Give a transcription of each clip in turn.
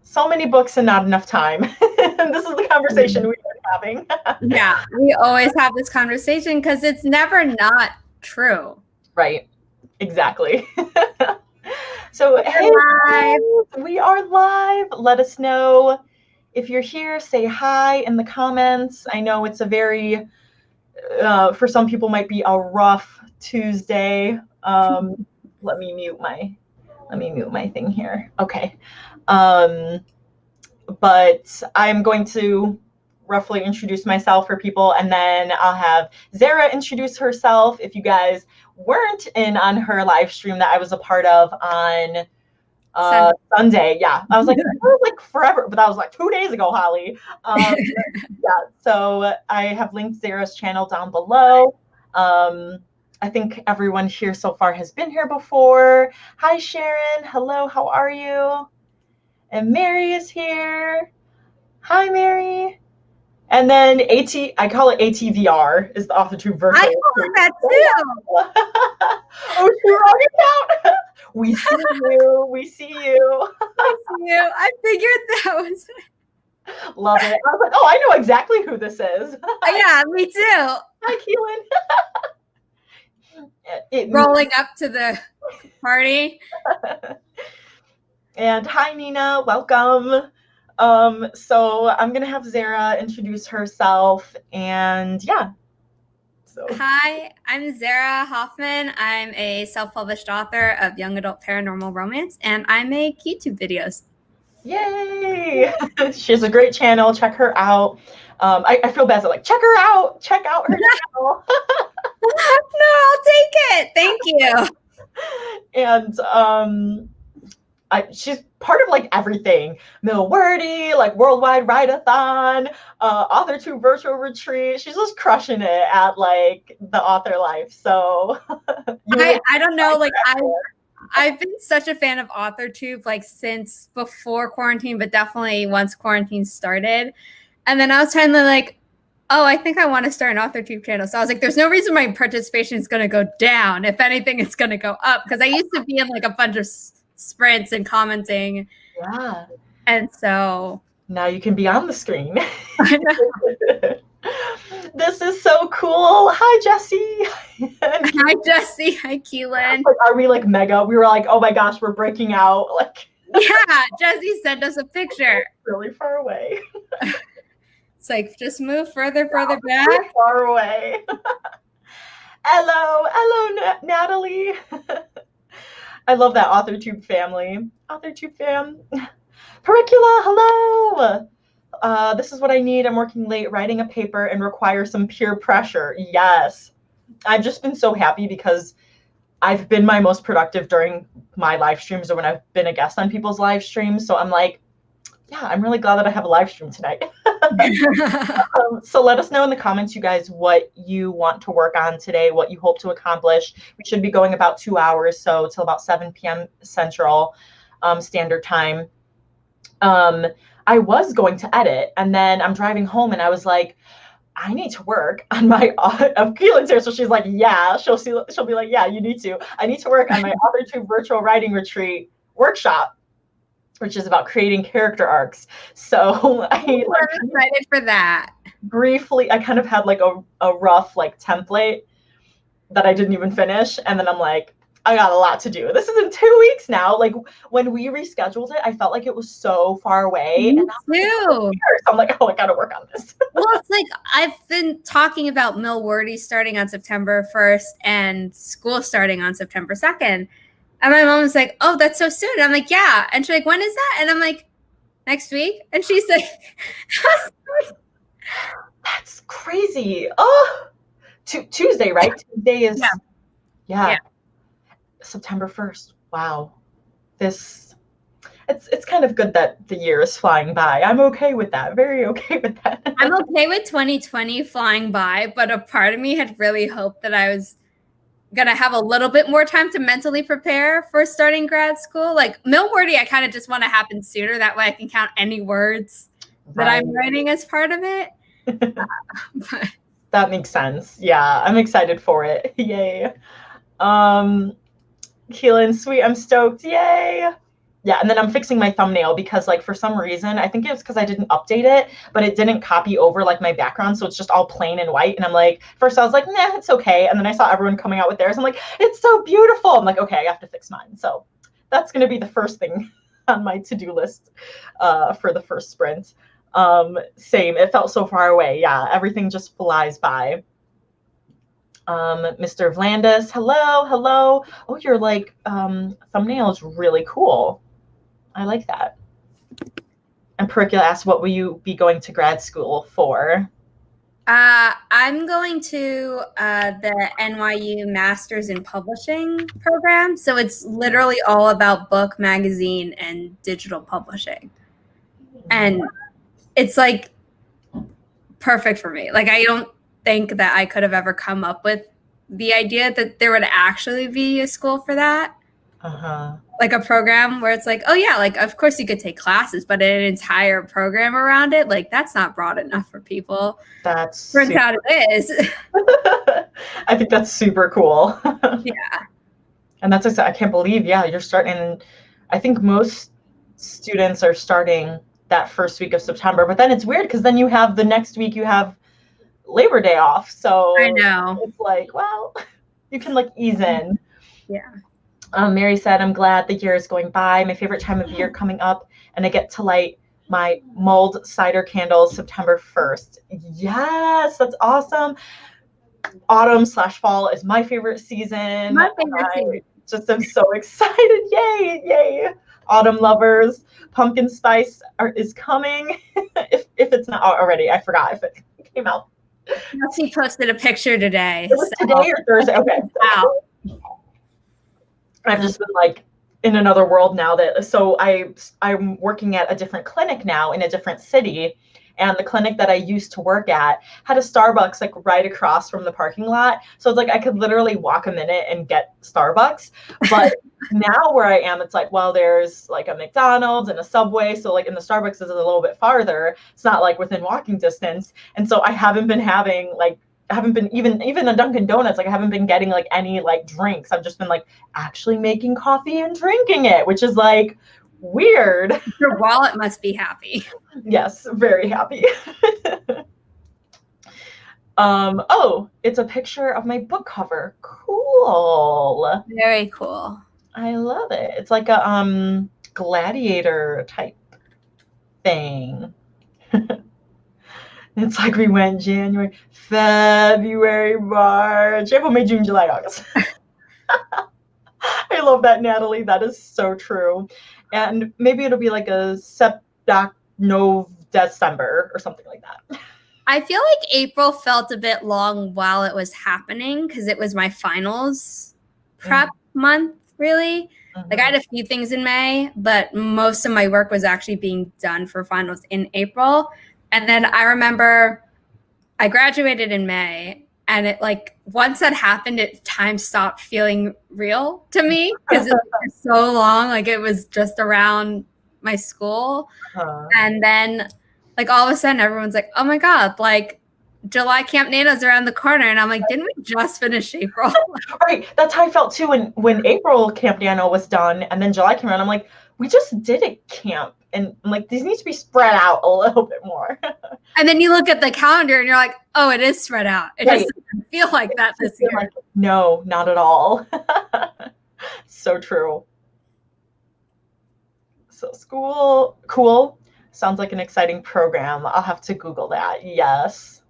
so many books and not enough time. And this is the conversation we've been having. Yeah, we always have this conversation because it's never not true. Right. Exactly. So, hey, live. we are live. Let us know if you're here. Say hi in the comments. I know it's a very, for some people, might be a rough Tuesday. Let me mute my thing here. Okay. But I'm going to roughly introduce myself for people, and then I'll have Zara introduce herself. If you guys weren't in on her live stream that I was a part of on Sunday. Yeah, I was like, that was like forever, but that was like 2 days ago, Holly. Yeah, so I have linked Zara's channel down below. I think everyone here so far has been here before. Hi, Sharon. Hello, how are you? And Mary is here. Hi, Mary. And then I call it ATVR, is the AuthorTube virtual. I call it that too. Oh, she wrote it down. We see you. We see you. I see you. I figured that was it. Love it. I was like, oh, I know exactly who this is. Yeah, me too. Hi, Keelan. Rolling up to the party. And hi, Nina. Welcome. So I'm gonna have Zara introduce herself, and yeah. So. Hi, I'm Zara Hoffman. I'm a self-published author of young adult paranormal romance, and I make YouTube videos. Yay! She has a great channel. Check her out. I feel bad. So like, check her out. Check out her channel. No, I'll take it. Thank you. And she's part of like everything. Mill Wordy, like Worldwide Write-a-thon, AuthorTube virtual retreat. She's just crushing it at like the author life. So I don't know, like I've been such a fan of AuthorTube like since before quarantine, but definitely once quarantine started. And then I was trying to like, oh, I think I want to start an AuthorTube channel. So I was like, there's no reason my participation is going to go down. If anything, it's going to go up, because I used to be in like a bunch of sprints and commenting. Yeah. And so now you can be on the screen. This is so cool. Hi, Jessie. Hi, Jessie. Hi, Keelan. Like, are we like mega? We were like, oh my gosh, we're breaking out. Like, yeah, Jessie sent us a picture. Really far away. It's like, just move further back. Far away. Hello, Natalie. I love that AuthorTube family. AuthorTube fam. Pericula, hello. This is what I need. I'm working late, writing a paper, and require some peer pressure. Yes. I've just been so happy because I've been my most productive during my live streams or when I've been a guest on people's live streams. So I'm like, yeah, I'm really glad that I have a live stream tonight. So let us know in the comments, you guys, what you want to work on today, what you hope to accomplish. We should be going about 2 hours, so till about 7 p.m. Central Standard Time. I was going to edit, and then I'm driving home, and I was like, I need to work on my Keelan's here, so she's like, yeah, she'll be like, yeah, you need to. I need to work on my AuthorTube virtual writing retreat workshop, which is about creating character arcs. So I'm excited for that. Briefly, I kind of had like a rough like template that I didn't even finish, and then I'm like, I got a lot to do. This is in 2 weeks now. Like when we rescheduled it, I felt like it was so far away. Me too. So I'm like, oh, I gotta work on this. Well, it's like I've been talking about Mill Wordy starting on September 1st and school starting on September 2nd. And my mom was like, oh, that's so soon. And I'm like, yeah. And she's like, when is that? And I'm like, next week. And she's like, that's crazy. Oh, Tuesday, right? Tuesday is, yeah. September 1st. Wow. It's kind of good that the year is flying by. I'm okay with that. Very okay with that. I'm okay with 2020 flying by, but a part of me had really hoped that I was going to have a little bit more time to mentally prepare for starting grad school. Like Mill Wordy, I kind of just want to happen sooner. That way I can count any words that I'm writing as part of it. But that makes sense. Yeah, I'm excited for it. Yay. Keelan, sweet, I'm stoked. Yay. Yeah, and then I'm fixing my thumbnail because like for some reason, I think it was because I didn't update it, but it didn't copy over like my background. So it's just all plain and white. And I'm like, first I was like, nah, it's okay. And then I saw everyone coming out with theirs. I'm like, it's so beautiful. I'm like, okay, I have to fix mine. So that's going to be the first thing on my to-do list for the first sprint. Same, it felt so far away. Yeah, everything just flies by. Mr. Vlandis, hello, hello. Oh, your like thumbnail is really cool. I like that. And Pericula asked, what will you be going to grad school for? I'm going to the NYU Masters in Publishing program. So it's literally all about book, magazine, and digital publishing. And it's like perfect for me. Like, I don't think that I could have ever come up with the idea that there would actually be a school for that. Like a program where it's like, oh yeah, like of course you could take classes, but an entire program around it, like that's not broad enough for people. Turns out it is. I think that's super cool. Yeah. And that's I can't believe, yeah, you're starting. I think most students are starting that first week of September, but then it's weird because then you have the next week you have Labor Day off. So I know. It's like, well, you can like ease in. Yeah. Mary said, I'm glad the year is going by. My favorite time of year coming up, and I get to light my mulled cider candles September 1st. Yes, that's awesome. Autumn/fall is my favorite season. My favorite season. Just am so excited. Yay, yay. Autumn lovers. Pumpkin spice is coming. if it's not already, I forgot if it came out. She posted a picture today. It was today or Thursday? Okay. Wow. I've just been like in another world now so I'm working at a different clinic now in a different city. And the clinic that I used to work at had a Starbucks like right across from the parking lot. So it's like I could literally walk a minute and get Starbucks. But now where I am, it's like, well, there's like a McDonald's and a Subway. So like in the Starbucks is a little bit farther. It's not like within walking distance. And so I haven't been even a Dunkin' Donuts, like I haven't been getting like any like drinks. I've just been like actually making coffee and drinking it, which is like weird. Your wallet must be happy. Yes, very happy. Oh, it's a picture of my book cover. Cool. Very cool. I love it. It's like a gladiator type thing. It's like we went January, February, March, April, May, June, July, August. I love that, Natalie. That is so true. And maybe it'll be like a December or something like that. I feel like April felt a bit long while it was happening because it was my finals prep month, really. Like I had a few things in May, but most of my work was actually being done for finals in April. And then I remember I graduated in May, and it like once that happened, time stopped feeling real to me because it was so long. Like it was just around my school. And then like all of a sudden everyone's like, oh my God, like July Camp Nano's around the corner. And I'm like, didn't we just finish April? Right. That's how I felt too when April Camp Nano was done and then July came around. I'm like, we just did a camp. And I'm like, these need to be spread out a little bit more. And then you look at the calendar and you're like, oh, it is spread out. It just doesn't feel like that this year. Like, no, not at all. So true. So school, cool. Sounds like an exciting program. I'll have to Google that. Yes.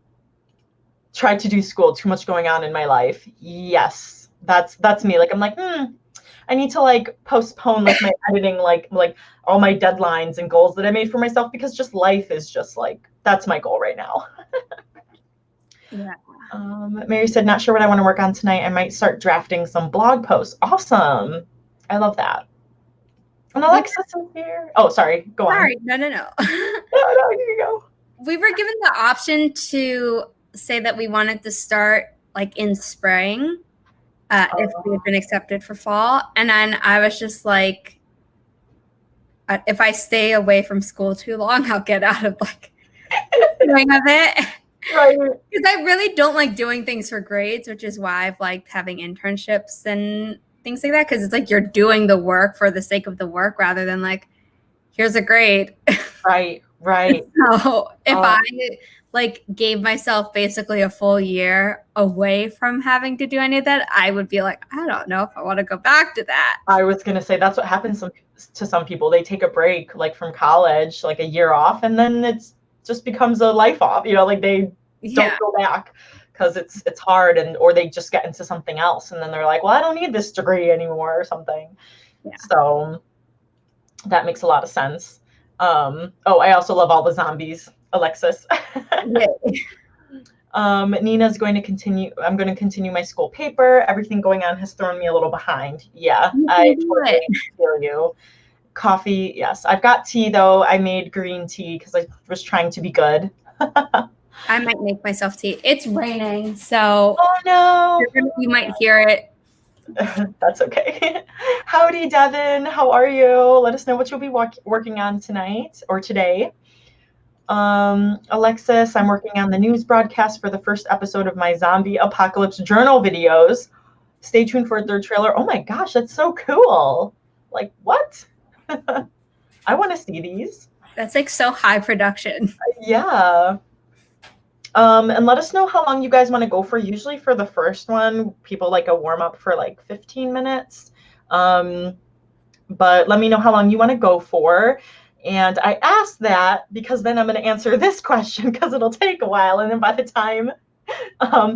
Tried to do school. Too much going on in my life. Yes. That's me. Like, I'm like, I need to like postpone like my editing, like all my deadlines and goals that I made for myself because just life is just like, that's my goal right now. Yeah. Mary said, not sure what I want to work on tonight. I might start drafting some blog posts. Awesome. I love that. And Alexis is here. Oh, sorry. Go on. Sorry. No. No, here you go. We were given the option to say that we wanted to start like in spring. If we had been accepted for fall. And then I was just like, if I stay away from school too long, I'll get out of like the swing of it. Right. Because I really don't like doing things for grades, which is why I've liked having internships and things like that, because it's like you're doing the work for the sake of the work rather than like, here's a grade. Right. So if I like gave myself basically a full year away from having to do any of that, I would be like, I don't know if I want to go back to that. I was going to say that's what happens to some people. They take a break like from college, like a year off, and then it's just becomes a life off, like they don't go back because it's hard, or they just get into something else and then they're like, well, I don't need this degree anymore or something. So that makes a lot of sense. I also love all the zombies, Alexis. Nina's going to continue. I'm going to continue my school paper. Everything going on has thrown me a little behind. Yeah, I totally feel you. Coffee, yes. I've got tea though. I made green tea because I was trying to be good. I might make myself tea. It's raining, so oh no, you might hear it. That's okay. Howdy, Devin. How are you? Let us know what you'll be working on tonight or today. Alexis, I'm working on the news broadcast for the first episode of my zombie apocalypse journal videos. Stay tuned for a third trailer. Oh my gosh, that's so cool. Like, what? I want to see these. That's like so high production. Yeah. And let us know how long you guys want to go for. Usually for the first one, people like a warm up for like 15 minutes. But let me know how long you want to go for. And I asked that because then I'm going to answer this question because it'll take a while. And then by the time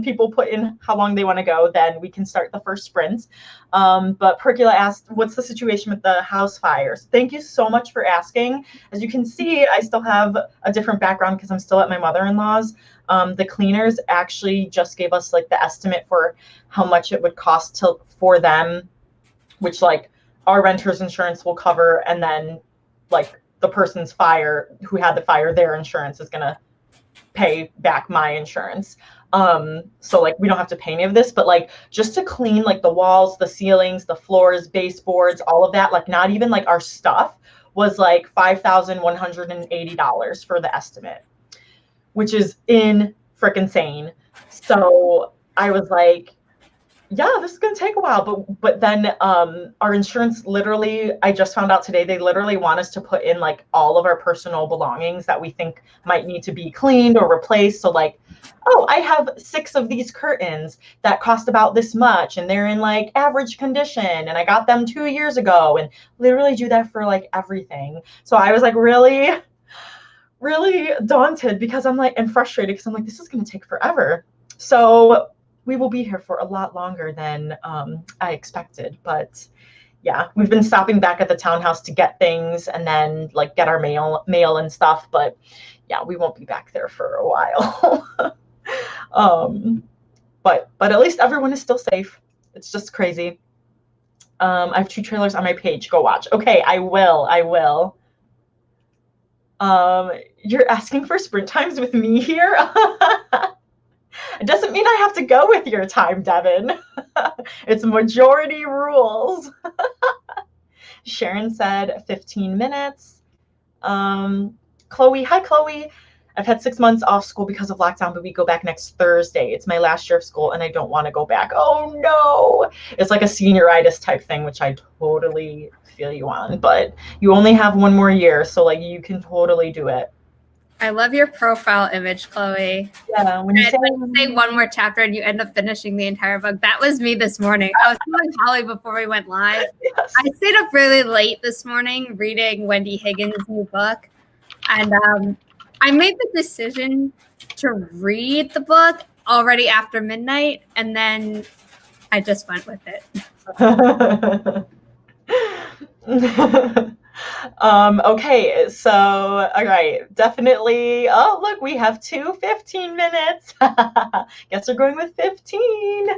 people put in how long they want to go, then we can start the first sprint. But Percula asked, what's the situation with the house fires? Thank you so much for asking. As you can see, I still have a different background because I'm still at my mother-in-law's. The cleaners actually just gave us like the estimate for how much it would cost for them, which like our renter's insurance will cover, and then like the person's who had the fire, their insurance is gonna pay back my insurance. So like we don't have to pay any of this, but like just to clean like the walls, the ceilings, the floors, baseboards, all of that, like not even like our stuff, was like $5,180 for the estimate, which is freaking-sane. So I was like, yeah, this is going to take a while. But then our insurance literally, I just found out today, they literally want us to put in like all of our personal belongings that we think might need to be cleaned or replaced. So like, oh, I have 6 of these curtains that cost about this much and they're in like average condition and I got them 2 years ago, and literally do that for like everything. So I was like really daunted because I'm like, and frustrated because I'm like, this is going to take forever. So we will be here for a lot longer than I expected. But yeah, we've been stopping back at the townhouse to get things and then like get our mail and stuff. But yeah, we won't be back there for a while. But at least everyone is still safe. It's just crazy. I have 2 trailers on my page. Go watch. Okay, I will. You're asking for sprint times with me here? It doesn't mean I have to go with your time, Devin. It's majority rules. Sharon said 15 minutes. Chloe, hi, Chloe. I've had 6 months off school because of lockdown, but we go back next Thursday. It's my last year of school, and I don't want to go back. Oh, no. It's like a senioritis type thing, which I totally feel you on. But you only have 1 more year, so like you can totally do it. I love your profile image, Chloe. Yeah, when you say 1 more chapter and you end up finishing the entire book. That was me this morning. I was telling Holly before we went live. Yes. I stayed up really late this morning reading Wendy Higgins' new book. And I made the decision to read the book already after midnight, and then I just went with it. Okay, so all right, definitely. Oh, look, we have 2 15 minutes. Guess we're going with 15.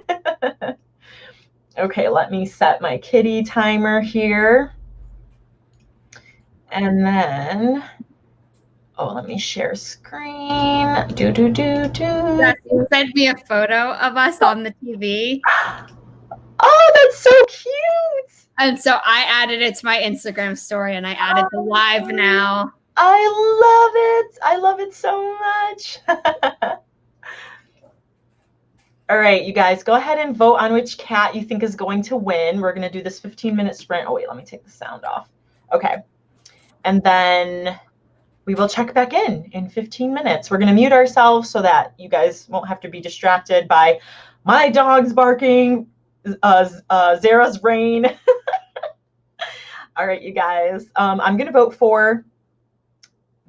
Okay, let me set my kitty timer here. And then let me share screen. Yes, you sent me a photo of us on the TV. Oh, that's so cute. And so I added it to my Instagram story, and I added the live now. I love it so much. All right, you guys, go ahead and vote on which cat you think is going to win. We're going to do this 15-minute sprint. Oh, wait, let me take the sound off. Okay. And then we will check back in 15 minutes. We're going to mute ourselves so that you guys won't have to be distracted by my dogs barking, Zara's rain. All right, you guys. I'm going to vote for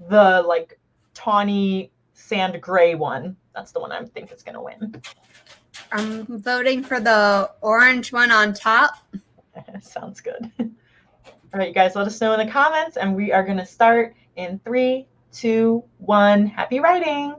the like tawny sand gray one. That's the one I think is going to win. I'm voting for the orange one on top. Sounds good. All right, you guys, let us know in the comments, and we are going to start in 3, 2, 1. Happy writing.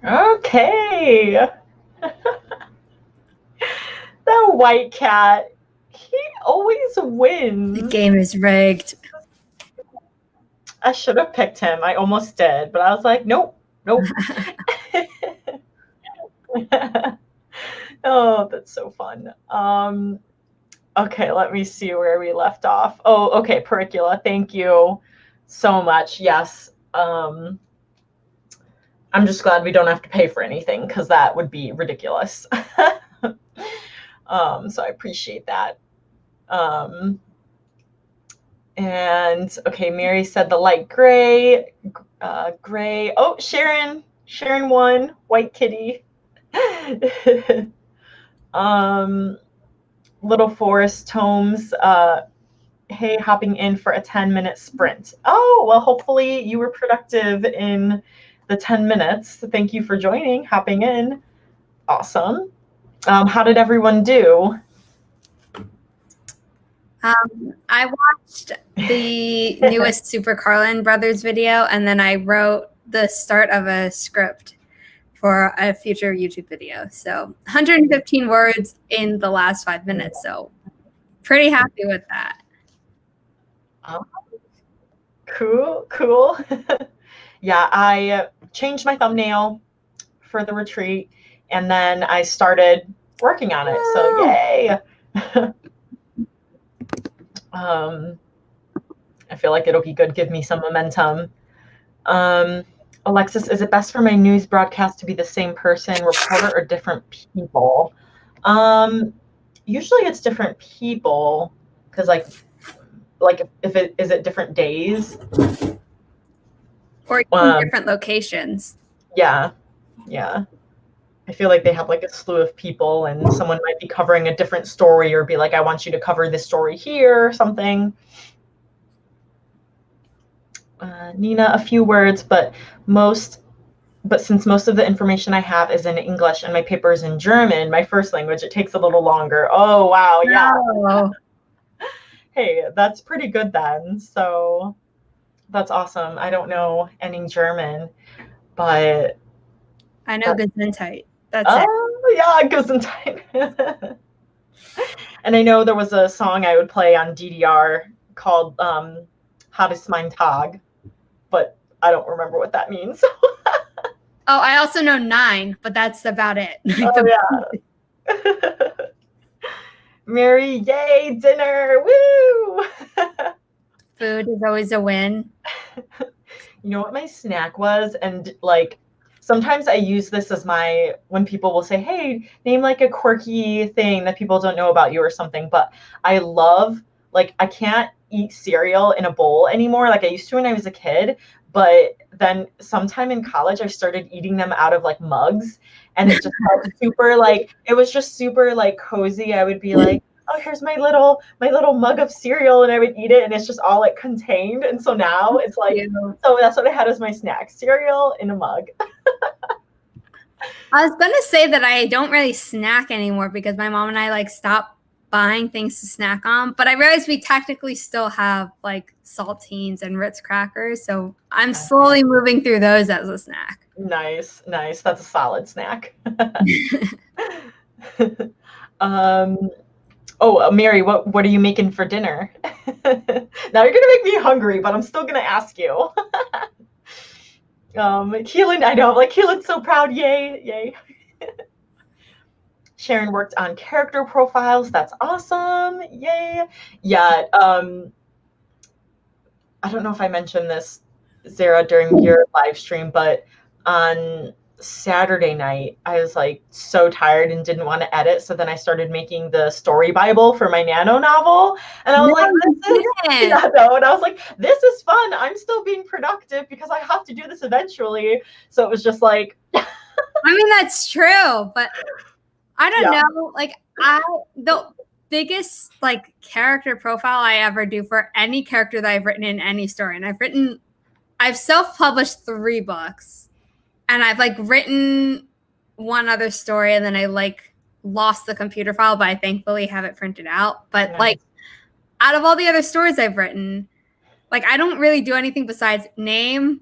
Okay. That white cat, he always wins. The game is rigged. I should have picked him. I almost did, but I was like, nope, nope. Oh, that's so fun. Okay, let me see where we left off. Oh, okay, Pericula, thank you so much. Yes. I'm just glad we don't have to pay for anything because that would be ridiculous. So I appreciate that. And okay, Mary said the light gray, gray. Oh, Sharon won, white kitty. Little Forest Tomes, hey, hopping in for a 10-minute sprint. Oh, well, hopefully you were productive in the 10 minutes. Thank you for joining, hopping in. Awesome. How did everyone do? I watched the newest Super Carlin Brothers video, and then I wrote the start of a script for a future YouTube video. So 115 words in the last 5 minutes. So pretty happy with that. Oh, cool. Yeah, I changed my thumbnail for the retreat, and then I started working on it. So yay. I feel like it'll be good, give me some momentum. Alexis, is it best for my news broadcast to be the same person, reporter, or different people? Usually it's different people, because like if it is it different days or even different locations. Yeah. I feel like they have like a slew of people, and someone might be covering a different story or be like, I want you to cover this story here or something. Nina, a few words, but since most of the information I have is in English and my paper is in German, my first language, it takes a little longer. Oh, wow. Yeah. Oh. Hey, that's pretty good then. So that's awesome. I don't know any German, but I know Gesundheit. That's it. it. Oh, yeah, Gesundheit. And I know there was a song I would play on DDR called How ist mein Tag, but I don't remember what that means. Oh, I also know 9, but that's about it. Oh, yeah. Mary, yay, dinner, woo! Food is always a win. You know what my snack was? And like, sometimes I use this as when people will say, hey, name like a quirky thing that people don't know about you or something. But I love, like, I can't eat cereal in a bowl anymore like I used to when I was a kid. But then sometime in college, I started eating them out of like mugs, and it just felt super like, it was just super like cozy. I would be like, oh, here's my little mug of cereal, and I would eat it, and it's just all it contained. And so now it's like, so that's what I had as my snack, cereal in a mug. I was going to say that I don't really snack anymore because my mom and I like stopped buying things to snack on, but I realized we technically still have like saltines and Ritz crackers, so I'm slowly moving through those as a snack. Nice. That's a solid snack. Oh, Mary, what are you making for dinner? Now you're gonna make me hungry, but I'm still gonna ask you. Keelan, I know, like Keelan's so proud, yay. Sharon worked on character profiles. That's awesome. Yay. Yeah. I don't know if I mentioned this, Zara, during your live stream, but on Saturday night, I was like so tired and didn't want to edit. So then I started making the story Bible for my Nano novel. And I was and I was like, this is fun. I'm still being productive because I have to do this eventually. So it was just like, I mean, that's true, but I don't know. Like the biggest like character profile I ever do for any character that I've written in any story. And I've self-published 3 books, and I've like written one other story, and then I like lost the computer file, but I thankfully have it printed out. But like out of all the other stories I've written, like I don't really do anything besides name,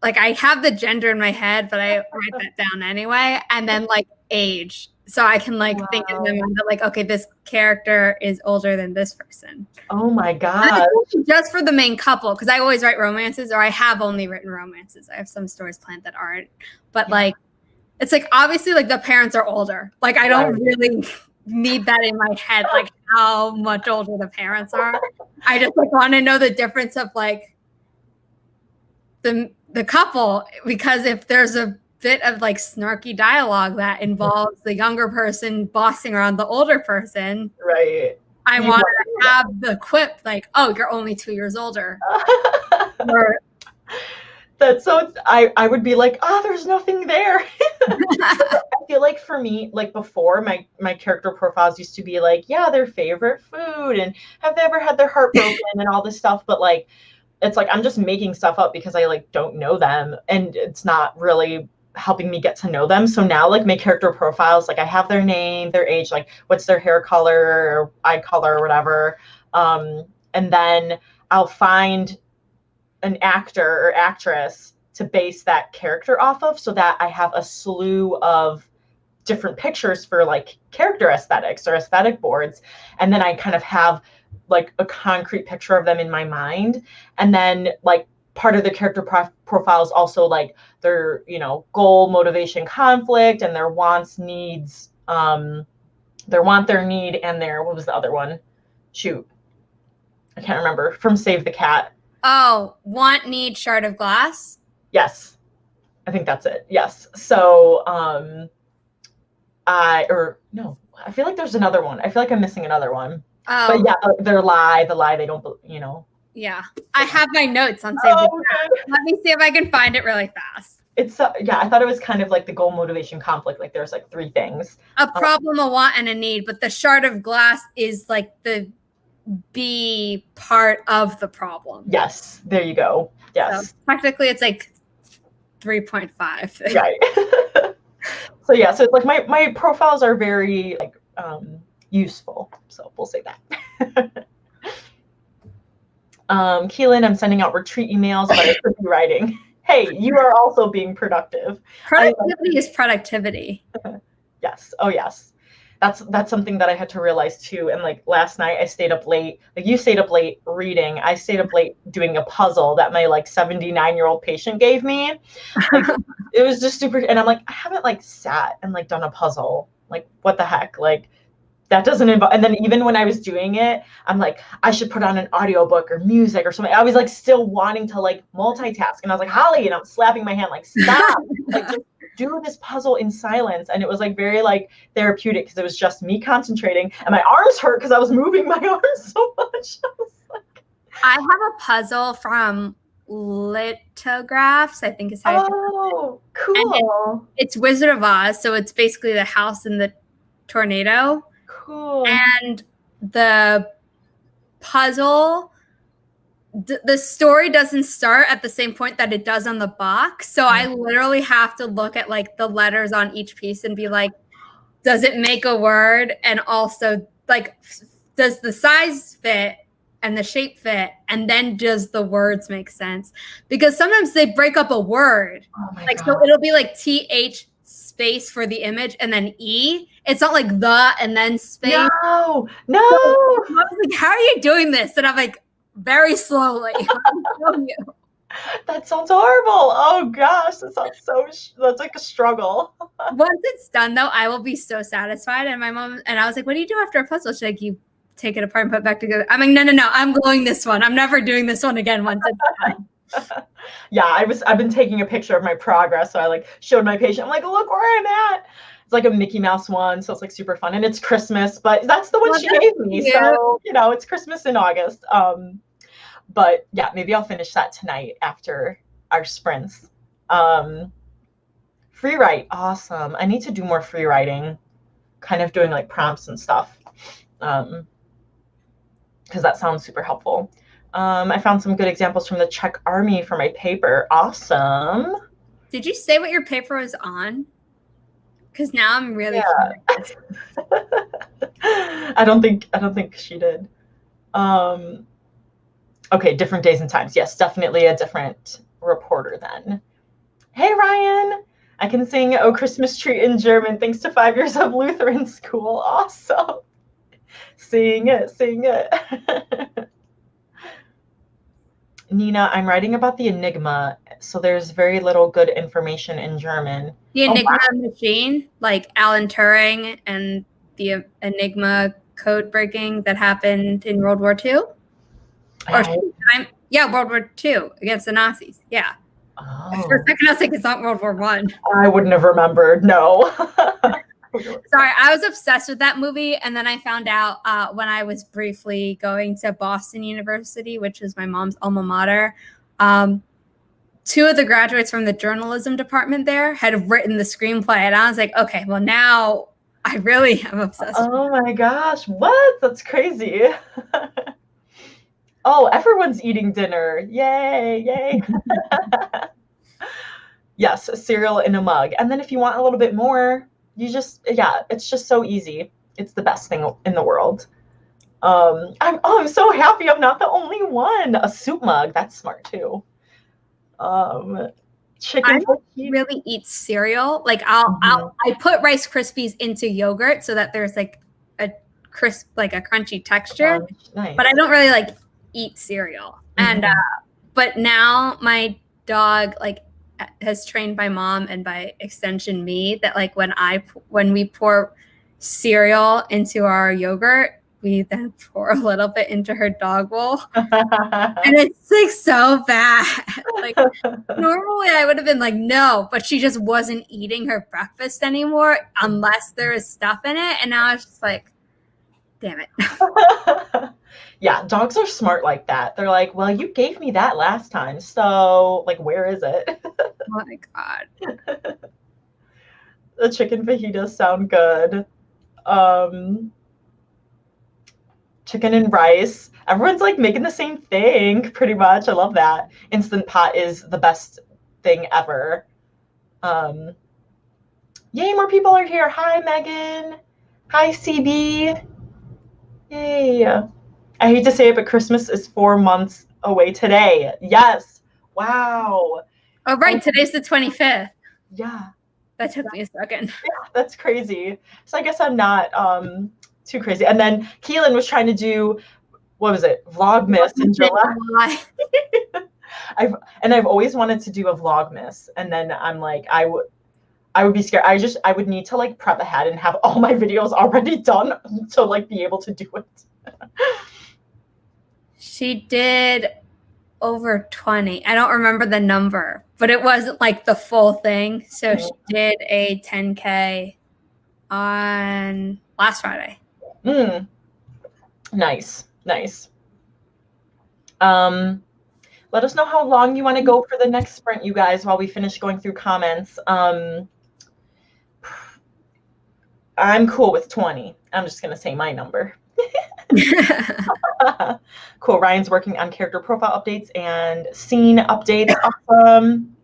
like I have the gender in my head, but I write that down anyway. And then like age. So I can like think in my mind that like, okay, this character is older than this person. Oh my God. Just for the main couple, because I always write romances, or I have only written romances. I have some stories planned that aren't. But like, it's like obviously like the parents are older. Like I don't really need that in my head, like how much older the parents are. I just like want to know the difference of like the couple, because if there's a bit of like snarky dialogue that involves the younger person bossing around the older person, right? I want to have the quip like, "Oh, you're only 2 years older." Or, that's so. I would be like, "Oh, there's nothing there." I feel like for me, like before, my character profiles used to be like, yeah, their favorite food and have they ever had their heart broken and all this stuff, but like it's like I'm just making stuff up because I like don't know them and it's not really helping me get to know them. So now like my character profiles, like I have their name, their age, like what's their hair color or eye color or whatever. And then I'll find an actor or actress to base that character off of so that I have a slew of different pictures for like character aesthetics or aesthetic boards. And then I kind of have like a concrete picture of them in my mind. And then like part of the character profile is also like their, you know, goal, motivation, conflict, and their wants, needs, their want, their need, and their, what was the other one? Shoot. I can't remember. From Save the Cat. Oh, want, need, shard of glass? Yes. I think that's it. Yes. So, I feel like there's another one. I feel like I'm missing another one. Oh. But yeah, the lie they don't, you know. Yeah. I have my notes on Save the Cat. Let me see if I can find it really fast. It's yeah, I thought it was kind of like the goal, motivation, conflict. Like there's like 3 things. A problem, a want, and a need. But the shard of glass is like the B part of the problem. Yes. There you go. Yes. So technically it's like 3.5. Right. So yeah, so it's like my profiles are very like useful. So we'll say that. Keelan, I'm sending out retreat emails, but I could be writing. Hey, you are also being productive. Productivity is productivity. Yes. Oh yes. That's something that I had to realize too. And like last night I stayed up late. Like you stayed up late reading. I stayed up late doing a puzzle that my like 79-year-old patient gave me. Like, it was just super. And I'm like, I haven't like sat and like done a puzzle. Like what the heck? Like that doesn't involve. And then even when I was doing it, I'm like, I should put on an audiobook or music or something. I was like still wanting to like multitask. And I was like, Holly, and I'm slapping my hand like, stop. Like just do this puzzle in silence. And it was like very like therapeutic because it was just me concentrating and my arms hurt because I was moving my arms so much. I have a puzzle from Lithographs, I think is how you cool. It's Wizard of Oz, so it's basically the house in the tornado. Cool. And the puzzle, the story doesn't start at the same point that it does on the box. So I literally have to look at like the letters on each piece and be like, does it make a word? And also like, does the size fit and the shape fit? And then does the words make sense? Because sometimes they break up a word. Oh my like, God. So it'll be like TH space for the image and then E. It's not like the and then space. No. So I was like, how are you doing this? And I'm like, very slowly. That sounds horrible. Oh gosh, that sounds that's like a struggle. Once it's done though, I will be so satisfied. And my mom and I was like, what do you do after a puzzle? She's like, you take it apart and put it back together. I'm like, no, I'm gluing this one. I'm never doing this one again once it's done. Yeah, I've been taking a picture of my progress. So I like showed my patient. I'm like, look where I'm at. It's like a Mickey Mouse one, so it's like super fun. And it's Christmas, but that's the one she gave me. Cute. So, you know, it's Christmas in August. But yeah, maybe I'll finish that tonight after our sprints. Free write, awesome. I need to do more free writing, kind of doing like prompts and stuff, because that sounds super helpful. I found some good examples from the Czech Army for my paper. Awesome. Did you say what your paper was on? Because now I'm really curious. I don't think she did. Okay, different days and times. Yes, definitely a different reporter then. Hey, Ryan. I can sing "Oh Christmas Tree" in German thanks to 5 years of Lutheran school. Awesome. Sing it, sing it. Nina, I'm writing about the Enigma, so there's very little good information in German. The Oh, Enigma wow. machine, like Alan Turing and the Enigma code breaking that happened in World War II? Or yeah, World War II against the Nazis. Yeah. For a Oh, second, I was like, it's not World War One. I wouldn't have remembered. No. Sorry, I was obsessed with that movie, and then I found out when I was briefly going to Boston University, which is my mom's alma mater. Two of the graduates from the journalism department there had written the screenplay, and I was like, okay, well now I really am obsessed. Oh my gosh, what? That's crazy. Oh, everyone's eating dinner. Yay, yay. Yes, a cereal in a mug. And then if you want a little bit more, yeah, it's just so easy. It's the best thing in the world. I'm so happy I'm not the only one. A soup mug, that's smart too. Chicken I don't really eat cereal. Like I put Rice Krispies into yogurt so that there's like a crisp, like a crunchy texture. Nice. But I don't really like eat cereal. And but now my dog like has trained my mom and by extension me that like when we pour cereal into our yogurt, we then pour a little bit into her dog bowl. And it's like so bad. Like normally I would have been like, no, but she just wasn't eating her breakfast anymore unless there was stuff in it. And now I was just like, damn it. Yeah, dogs are smart like that. They're like, well, you gave me that last time, so like, where is it? Oh my God. The chicken fajitas sound good. Chicken and rice. Everyone's like making the same thing pretty much. I love that. Instant Pot is the best thing ever. Yay, more people are here. Hi, Megan. Hi, CB. Yay. I hate to say it, but Christmas is 4 months away today. Yes. Wow. Oh, right. Today's the 25th. Yeah. That took me a second. Yeah, that's crazy. So I guess I'm not too crazy. And then Keelan was trying to do, what was it? Vlogmas in July. I've always wanted to do a Vlogmas. And then I'm like, I would be scared. I would need to like prep ahead and have all my videos already done to like be able to do it. She did over 20. I don't remember the number, but it wasn't like the full thing. So she did a 10K on last Friday. Nice. Let us know how long you want to go for the next sprint, you guys, while we finish going through comments. I'm cool with 20. I'm just going to say my number. Cool. Ryan's working on character profile updates and scene updates. Awesome.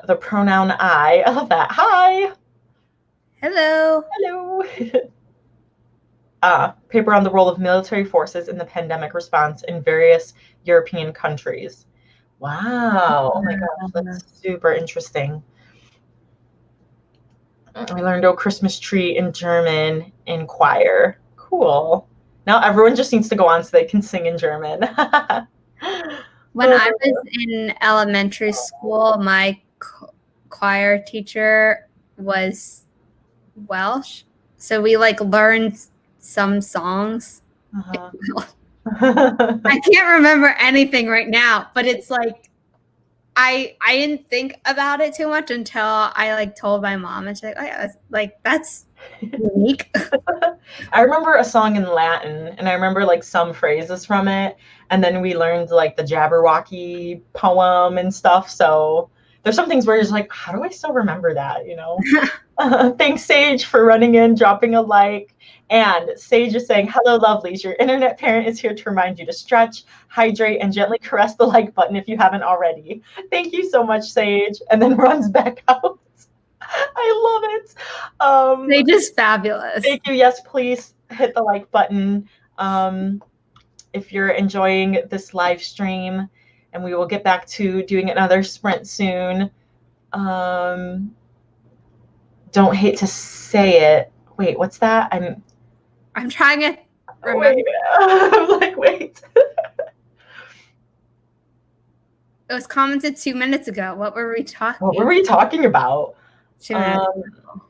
The pronoun I love that. Hi. Hello. Paper on the role of military forces in the pandemic response in various European countries. Wow. Oh my gosh, that's super interesting. I learned "Oh Christmas Tree" in German in choir. Cool. Now everyone just needs to go on so they can sing in German. When I was in elementary school, my choir teacher was Welsh. So we like learned some songs. I can't remember anything right now, but it's like I didn't think about it too much until I like told my mom, and she's like, oh yeah, that's unique. I remember a song in Latin, and I remember like some phrases from it, and then we learned like the Jabberwocky poem and stuff. So there's some things where you're just like, how do I still remember that, you know? Thanks, Sage, for running in, dropping a like. And Sage is saying, hello, lovelies. Your internet parent is here to remind you to stretch, hydrate, and gently caress the like button if you haven't already. Thank you so much, Sage. And then runs back out. I love it. Sage is fabulous. Thank you. Yes, please hit the like button if you're enjoying this live stream. and we will get back to doing another sprint soon. Don't hate to say it. Wait, what's that? I'm trying to remember. Wait. I'm like, wait. It was commented 2 minutes ago. What were we talking? What were we talking about? 2 minutes ago.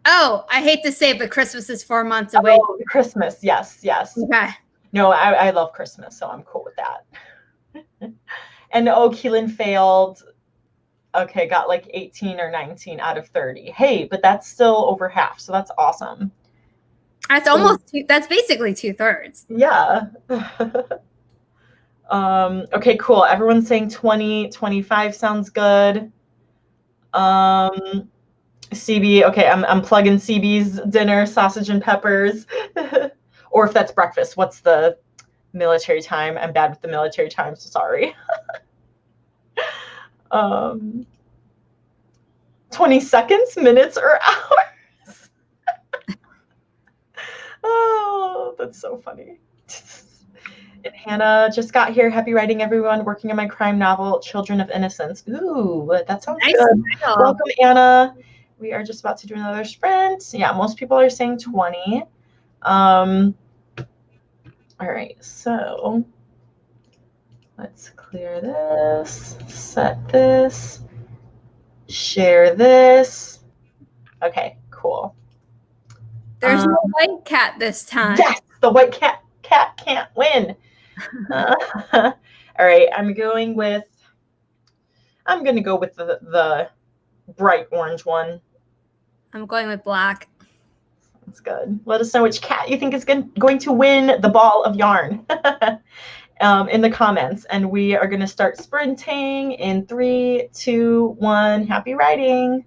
Oh, I hate to say it, but Christmas is 4 months away. Oh, Christmas. Yes. Okay. No, I love Christmas, so I'm cool with that. And Keelan failed. Okay, got like 18 or 19 out of 30. Hey, but that's still over half, so that's awesome. That's basically 2/3. Yeah. Okay, cool. Everyone's saying 20, 25 sounds good. CB, okay, I'm plugging CB's dinner, sausage and peppers. Or if that's breakfast, what's the military time? I'm bad with the military time, so sorry. 20 seconds, minutes, or hours? Oh, that's so funny. And Hannah just got here. Happy writing, everyone. Working on my crime novel, Children of Innocence. Ooh, that sounds Nice good. title. Welcome, Anna. We are just about to do another sprint. Yeah, most people are saying 20. All right, so let's clear this, set this, share this. Okay, cool. There's no white cat this time. Yes, the white cat can't win. All right, I'm going to go with the bright orange one. I'm going with black. That's good. Let us know which cat you think is going to win the ball of yarn in the comments. And we are going to start sprinting in 3, 2, 1. Happy writing.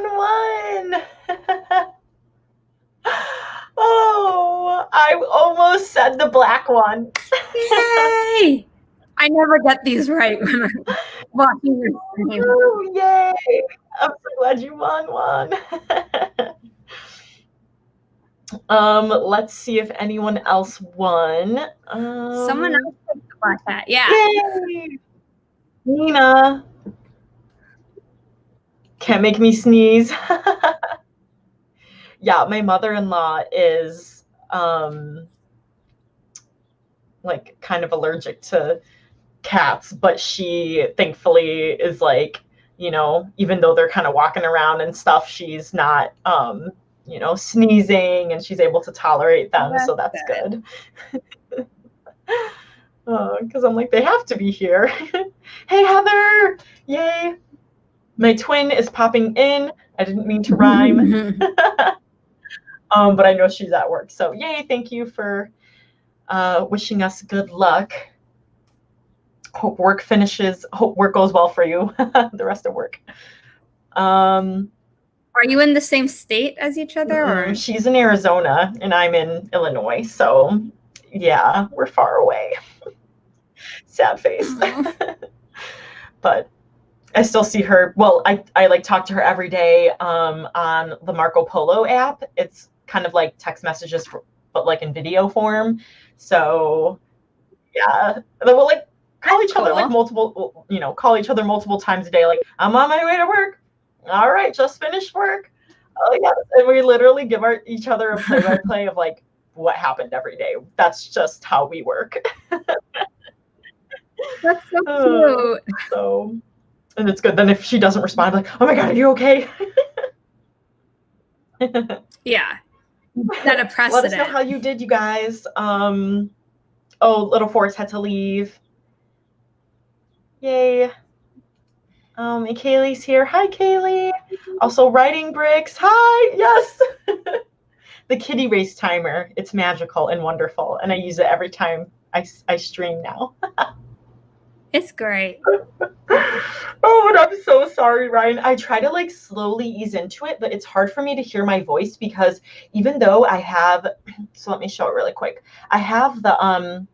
won. Oh, I almost said the black one. Yay! I never get these right when I'm watching your stream. Oh, yay! I'm so glad you won one. Let's see if anyone else won. Someone else picked the black hat. Yeah. Yay! Nina. Can't make me sneeze. Yeah, my mother-in-law is like kind of allergic to cats, but she thankfully is like, you know, even though they're kind of walking around and stuff, she's not you know, sneezing, and she's able to tolerate them, so that's good. Because I'm like, they have to be here. Hey, Heather! Yay! My twin is popping in. I didn't mean to rhyme. But I know she's at work. So yay, thank you for wishing us good luck. Hope work goes well for you, the rest of work. Are you in the same state as each other? Or? She's in Arizona and I'm in Illinois. So yeah, we're far away. Sad face. But I still see her. Well, I like talk to her every day on the Marco Polo app. It's kind of like text messages, but like in video form. So yeah, then we'll like call each other like multiple, you know, call each other multiple times a day. Like, I'm on my way to work. All right, just finished work. Oh yeah, and we literally give each other a play-by-play of like what happened every day. That's just how we work. That's so cute. So, and it's good. Then if she doesn't respond, I'm like, oh my God, are you okay? Yeah. Set a precedent. Let us know how you did, you guys. Oh, little Forrest had to leave. Yay. And Kaylee's here. Hi, Kaylee. Also, writing bricks. Hi. Yes. The kitty race timer. It's magical and wonderful, and I use it every time I stream now. It's great. Oh, and I'm so sorry, Ryan. I try to like slowly ease into it, but it's hard for me to hear my voice because even though I have, so let me show it really quick. I have the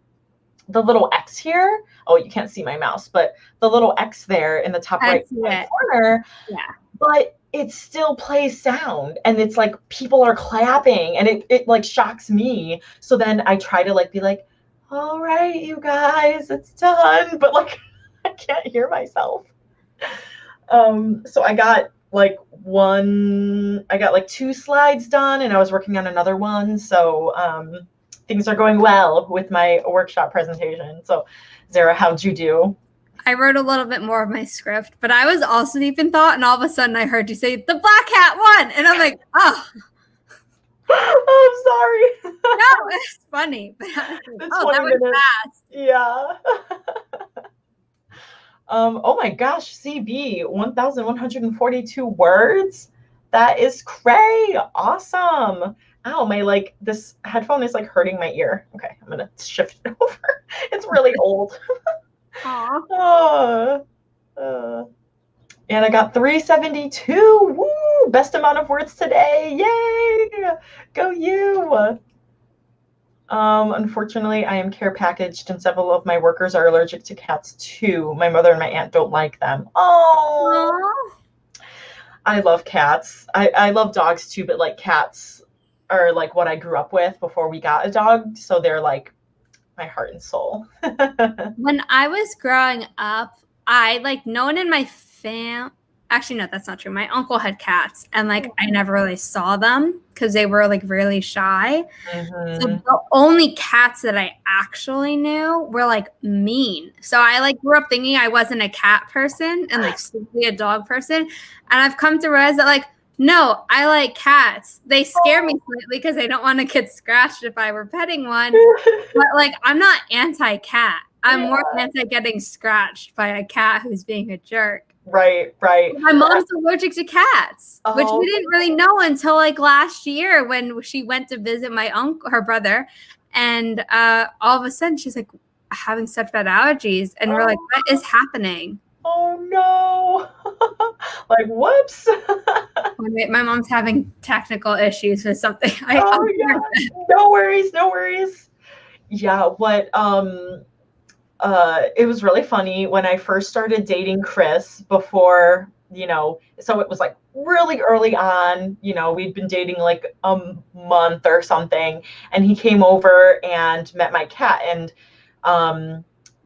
little X here. Oh, you can't see my mouse, but the little X there in the top right corner. Yeah. But it still plays sound, and it's like people are clapping, and it like shocks me. So then I try to like be like, all right, you guys, it's done. But like, I can't hear myself. So I got like two slides done, and I was working on another one. So things are going well with my workshop presentation. So Zara, how'd you do? I wrote a little bit more of my script, but I was also deep in thought, and all of a sudden I heard you say, the black hat won. And I'm like, oh. Oh, I'm sorry. No, it's funny. But that was fast. Yeah. Oh my gosh, CB, 1,142 words. That is cray. Awesome. Ow, this headphone is like hurting my ear. Okay, I'm gonna shift it over. It's really old. Aww. And I got 372. Woo! Best amount of words today. Yay! Go you! Unfortunately, I am care packaged, and several of my workers are allergic to cats too. My mother and my aunt don't like them. Oh, I love cats. I love dogs too, but like cats are like what I grew up with before we got a dog, so they're like my heart and soul. When I was growing up, no one in my fam. Actually, no, that's not true. My uncle had cats, and I never really saw them because they were really shy. Mm-hmm. So the only cats that I actually knew were mean. So I grew up thinking I wasn't a cat person and strictly a dog person. And I've come to realize that no, I like cats. They scare me slightly because I don't want to get scratched if I were petting one. But I'm not anti-cat. I'm more anti getting scratched by a cat who's being a jerk. Right. My mom's allergic to cats, which we didn't really know until last year when she went to visit my uncle, her brother, and all of a sudden she's having such bad allergies, and we're what is happening? Oh no! Like, whoops. Wait, my mom's having technical issues with something. Oh yeah, no worries, no worries. Yeah, it was really funny when I first started dating Chris before, so it was like really early on, we'd been dating like a month or something, and he came over and met my cat. And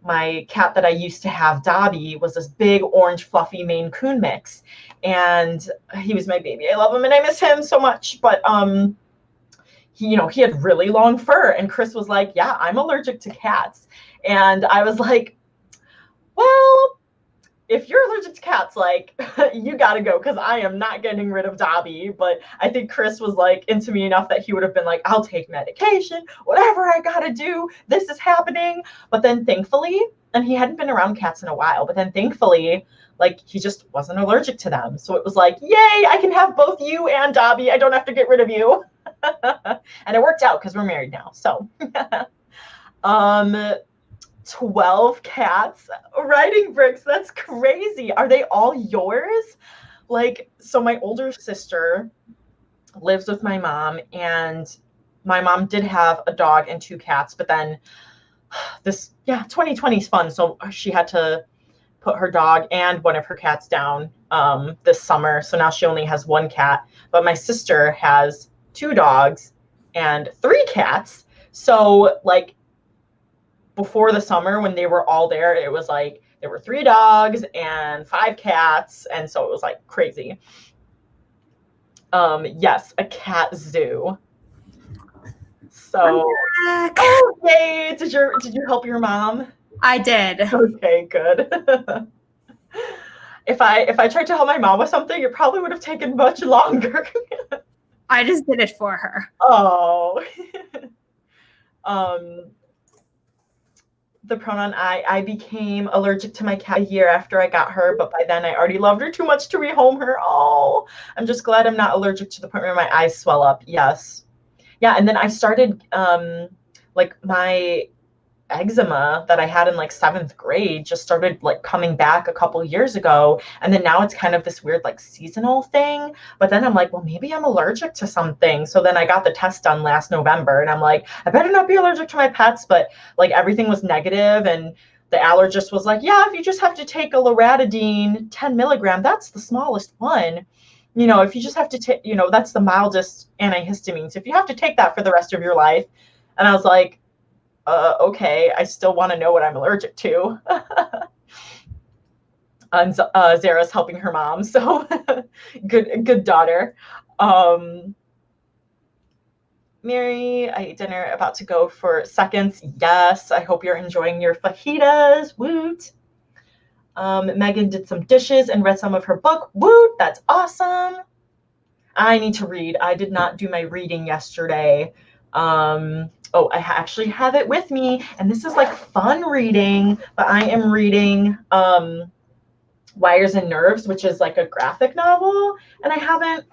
my cat that I used to have, Dobby, was this big orange fluffy Maine Coon mix. And he was my baby. I love him and I miss him so much. But he had really long fur, and Chris was like, yeah, I'm allergic to cats. And I was like, well, if you're allergic to cats, like, you gotta go, because I am not getting rid of Dobby. But I think Chris was like into me enough that he would have been like, I'll take medication, whatever I gotta do, this is happening. But then thankfully, and he hadn't been around cats in a while, but then thankfully, like, he just wasn't allergic to them. So it was like, yay, I can have both you and Dobby. I don't have to get rid of you. And it worked out because we're married now. So 12 cats. Writing bricks, that's crazy. Are they all yours? Like, so my older sister lives with my mom, and my mom did have a dog and 2 cats, but then 2020 is fun, so she had to put her dog and one of her cats down this summer. So now she only has 1 cat, but my sister has 2 dogs and 3 cats. So like, before the summer when they were all there, it was like there were 3 dogs and 5 cats, and so it was like crazy. Yes, a cat zoo. So, oh yay! Did you help your mom? I did. Okay, good. If I tried to help my mom with something, it probably would have taken much longer. I just did it for her. Oh. The pronoun I became allergic to my cat a year after I got her, but by then I already loved her too much to rehome her. Oh, I'm just glad I'm not allergic to the point where my eyes swell up. Yes. Yeah, and then I started like my eczema that I had in like 7th grade just started like coming back a couple years ago. And then now it's kind of this weird like seasonal thing. But then I'm like, well, maybe I'm allergic to something. So then I got the test done last November, and I'm like, I better not be allergic to my pets. But like, everything was negative, and the allergist was like, yeah, if you just have to take a loratadine 10 milligram, that's the smallest one. If you just have to take, that's the mildest antihistamines. If you have to take that for the rest of your life. And I was like, okay, I still want to know what I'm allergic to. And Zara's helping her mom, so good daughter. Mary, I ate dinner, about to go for seconds. Yes, I hope you're enjoying your fajitas. Woot. Megan did some dishes and read some of her book. Woot, that's awesome. I need to read. I did not do my reading yesterday. Oh, I actually have it with me, and this is like fun reading, but I am reading Wires and Nerves, which is like a graphic novel, and I haven't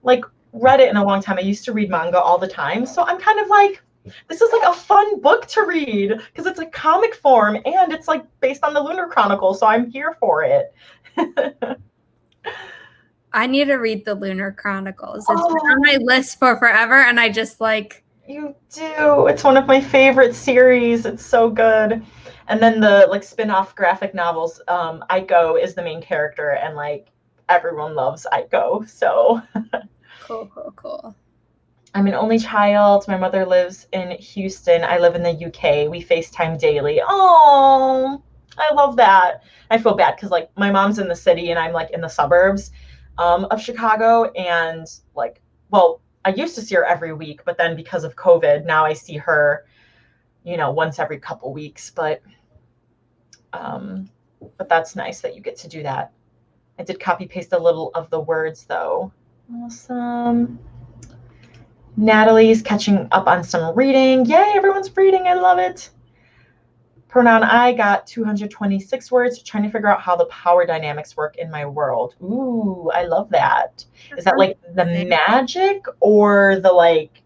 like read it in a long time. I used to read manga all the time, so I'm kind of like, this is like a fun book to read because it's like comic form and it's like based on the Lunar Chronicle, so I'm here for it. I need to read the Lunar Chronicles. It's been on my list for forever, and I just like... You do. It's one of my favorite series. It's so good. And then the like spin-off graphic novels, Aiko is the main character, and like everyone loves Aiko. So cool. I'm an only child. My mother lives in Houston. I live in the UK. We FaceTime daily. Oh, I love that. I feel bad because like my mom's in the city and I'm like in the suburbs of Chicago, and like, well, I used to see her every week, but then because of COVID, now I see her, once every couple weeks. But that's nice that you get to do that. I did copy paste a little of the words though. Awesome. Natalie's catching up on some reading. Yay, everyone's reading. I love it. Pronoun I got 226 words, trying to figure out how the power dynamics work in my world. Ooh, I love that. Is that like the magic or the like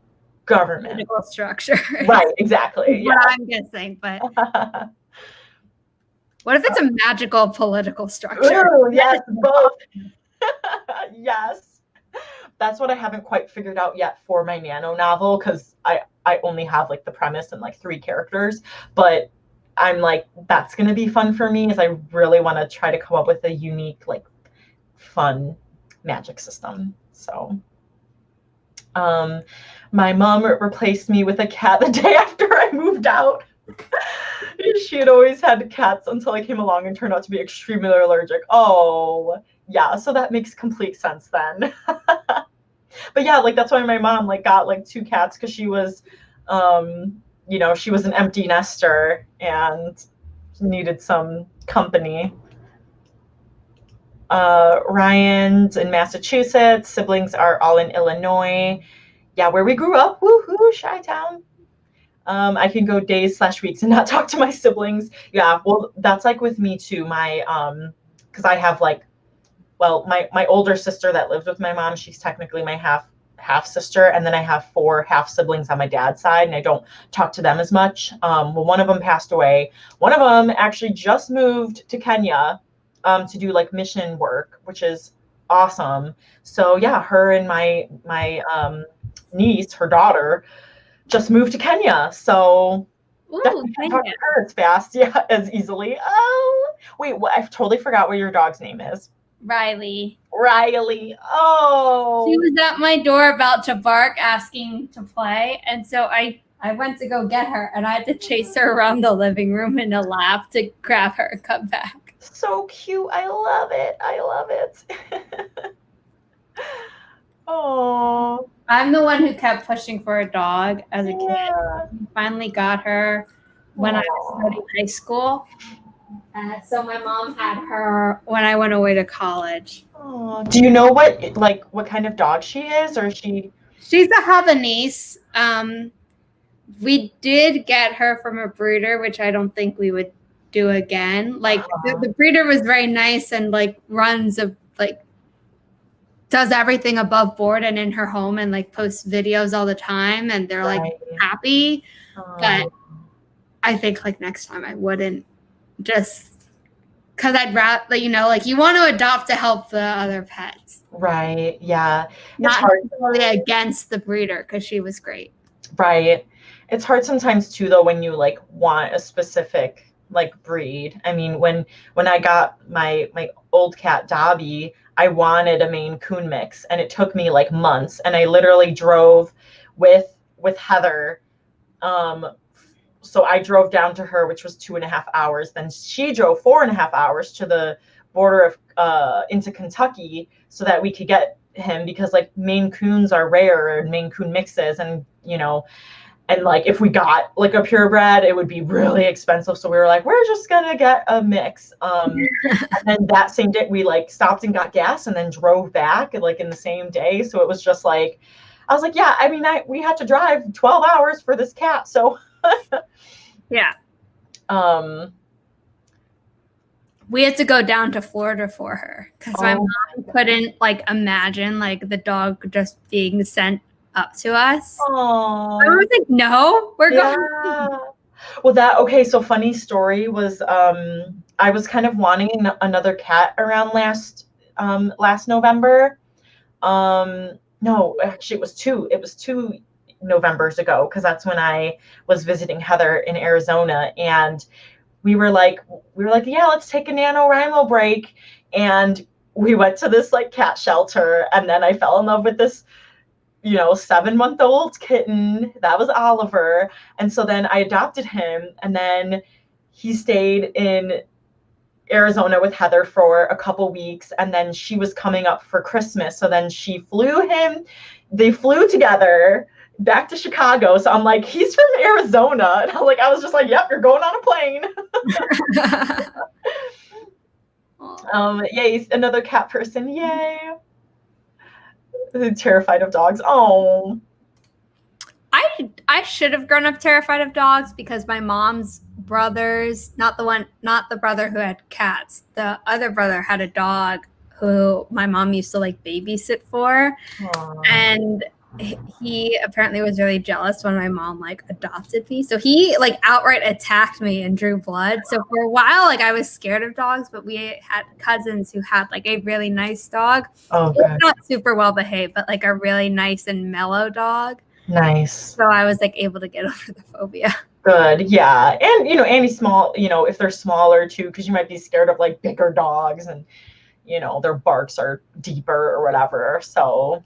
government? Political structure. Right, exactly. Yeah. What I'm guessing, but What if it's a magical political structure? Ooh, yes, both. Yes. That's what I haven't quite figured out yet for my Nano novel, because I only have like the premise and like 3 characters, but I'm like, that's going to be fun for me, as I really want to try to come up with a unique, like, fun magic system. So my mom replaced me with a cat the day after I moved out. She had always had cats until I came along and turned out to be extremely allergic. Oh, yeah, so that makes complete sense then. But yeah, like, that's why my mom like got like 2 cats, because she was she was an empty nester and needed some company. Ryan's in Massachusetts. Siblings are all in Illinois. Yeah, where we grew up. Woohoo, Chi-Town. I can go days/weeks and not talk to my siblings. Yeah, well, that's like with me too. My because I have like, well, my older sister that lives with my mom, she's technically my half sister, and then I have 4 half siblings on my dad's side, and I don't talk to them as much. Well, one of them passed away. One of them actually just moved to Kenya to do like mission work, which is awesome. So yeah, her and my niece, her daughter, just moved to Kenya. So definitely can't talk to her as fast, yeah, as easily. Oh, wait, I totally forgot what your dog's name is. Riley. Oh. She was at my door about to bark, asking to play. And so I went to go get her, and I had to chase her around the living room in a lap to grab her and come back. So cute. I love it. Oh. I'm the one who kept pushing for a dog as a kid. Finally got her when I was starting high school. So my mom had her when I went away to college. Oh, do you know what kind of dog she is, or she? She's a Havanese. We did get her from a breeder, which I don't think we would do again. Like the breeder was very nice and like does everything above board and in her home, and like posts videos all the time, and they're like happy. But I think like next time I wouldn't, just because I'd rather, like you want to adopt to help the other pets. Right. Yeah. Not necessarily against the breeder, because she was great. Right. It's hard sometimes too, though, when you like want a specific like breed. I mean, when I got my old cat Dobby, I wanted a Maine Coon mix, and it took me like months, and I literally drove with Heather. So I drove down to her, which was 2.5 hours. Then she drove 4.5 hours to the border of into Kentucky so that we could get him, because like Maine Coons are rare, and Maine Coon mixes, and and like if we got like a purebred, it would be really expensive. So we were like, we're just gonna get a mix. And then that same day we like stopped and got gas, and then drove back like in the same day. So it was just like, I was like, yeah, I mean, we had to drive 12 hours for this cat. So yeah. We had to go down to Florida for her, because my mom couldn't like imagine like the dog just being sent up to us. Aww. I was like, no, we're going. Well, so funny story was I was kind of wanting another cat around last November. No, actually it was 2 Novembers ago, because that's when I was visiting Heather in Arizona, and we were like, yeah, let's take a NaNoWriMo break. And we went to this like cat shelter, and then I fell in love with this 7-month-old kitten. That was Oliver. And so then I adopted him, and then he stayed in Arizona with Heather for a couple weeks, and then she was coming up for Christmas. So then they flew together back to Chicago. So I'm like, he's from Arizona. And I was just like, yep, you're going on a plane. Yay, another cat person. Yay. Terrified of dogs. Oh. I should have grown up terrified of dogs, because my mom's brothers, not the brother who had cats, the other brother had a dog who my mom used to like babysit for. Aww. And he apparently was really jealous when my mom like adopted me. So he like outright attacked me and drew blood. So for a while, like I was scared of dogs, but we had cousins who had like a really nice dog. Oh, It was good. not super well behaved, but like a really nice and mellow dog. Nice. So I was like able to get over the phobia. Good. Yeah. And, any small, if they're smaller too, because you might be scared of like bigger dogs and, their barks are deeper or whatever. So,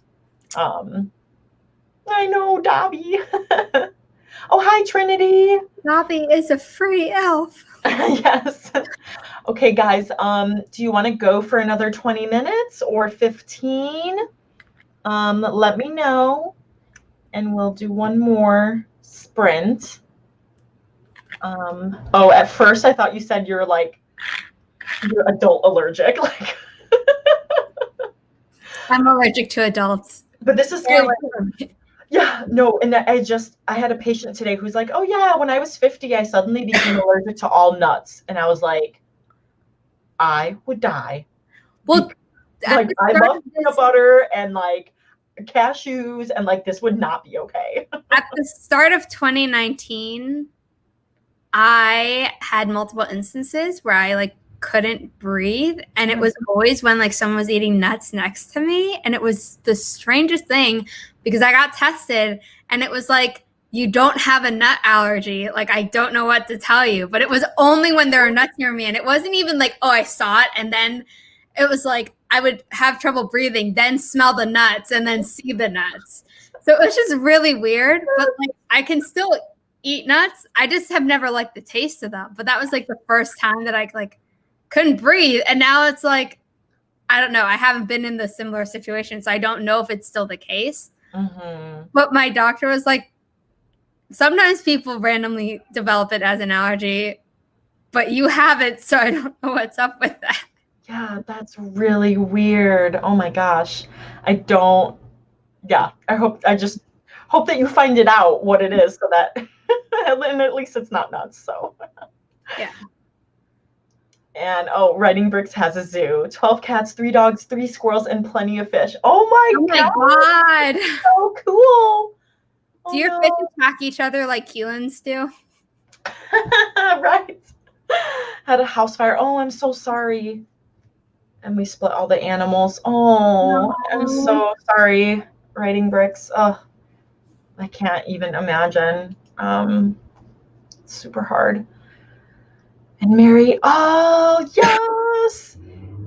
I know, Dobby. Oh, hi, Trinity. Dobby is a free elf. Yes. Okay, guys, do you want to go for another 20 minutes or 15? Let me know, and we'll do one more sprint. At first I thought you said you're adult allergic. Like, I'm allergic to adults. but this is scary. Yeah, no, and I had a patient today who's like, oh yeah, when I was 50, I suddenly became allergic to all nuts. And I was like, I would die. Well, like I love peanut butter and like cashews, and like this would not be okay. At the start of 2019, I had multiple instances where I like couldn't breathe, and it was always when like someone was eating nuts next to me, and it was the strangest thing because I got tested and it was like, you don't have a nut allergy. Like, I don't know what to tell you, but it was only when there were nuts near me, and it wasn't even like, oh, I saw it and then it was like I would have trouble breathing, then smell the nuts and then see the nuts. So it was just really weird, but like I can still eat nuts. I just have never liked the taste of them. But that was like the first time that I like couldn't breathe. And now it's like, I don't know. I haven't been in the similar situation, so I don't know if it's still the case. Mm-hmm. But my doctor was like, sometimes people randomly develop it as an allergy, but you haven't, so I don't know what's up with that. Yeah, that's really weird. Oh my gosh. I just hope that you find it out what it is so that and at least it's not nuts. So yeah. And Writing Bricks has a zoo. 12 cats, 3 dogs, 3 squirrels, and plenty of fish. Oh my God. So cool. Do your fish attack each other like Keelan's do? Right. Had a house fire. Oh, I'm so sorry. And we split all the animals. Oh, no. I'm so sorry, Writing Bricks. Oh, I can't even imagine. It's super hard. And Mary, oh, yes!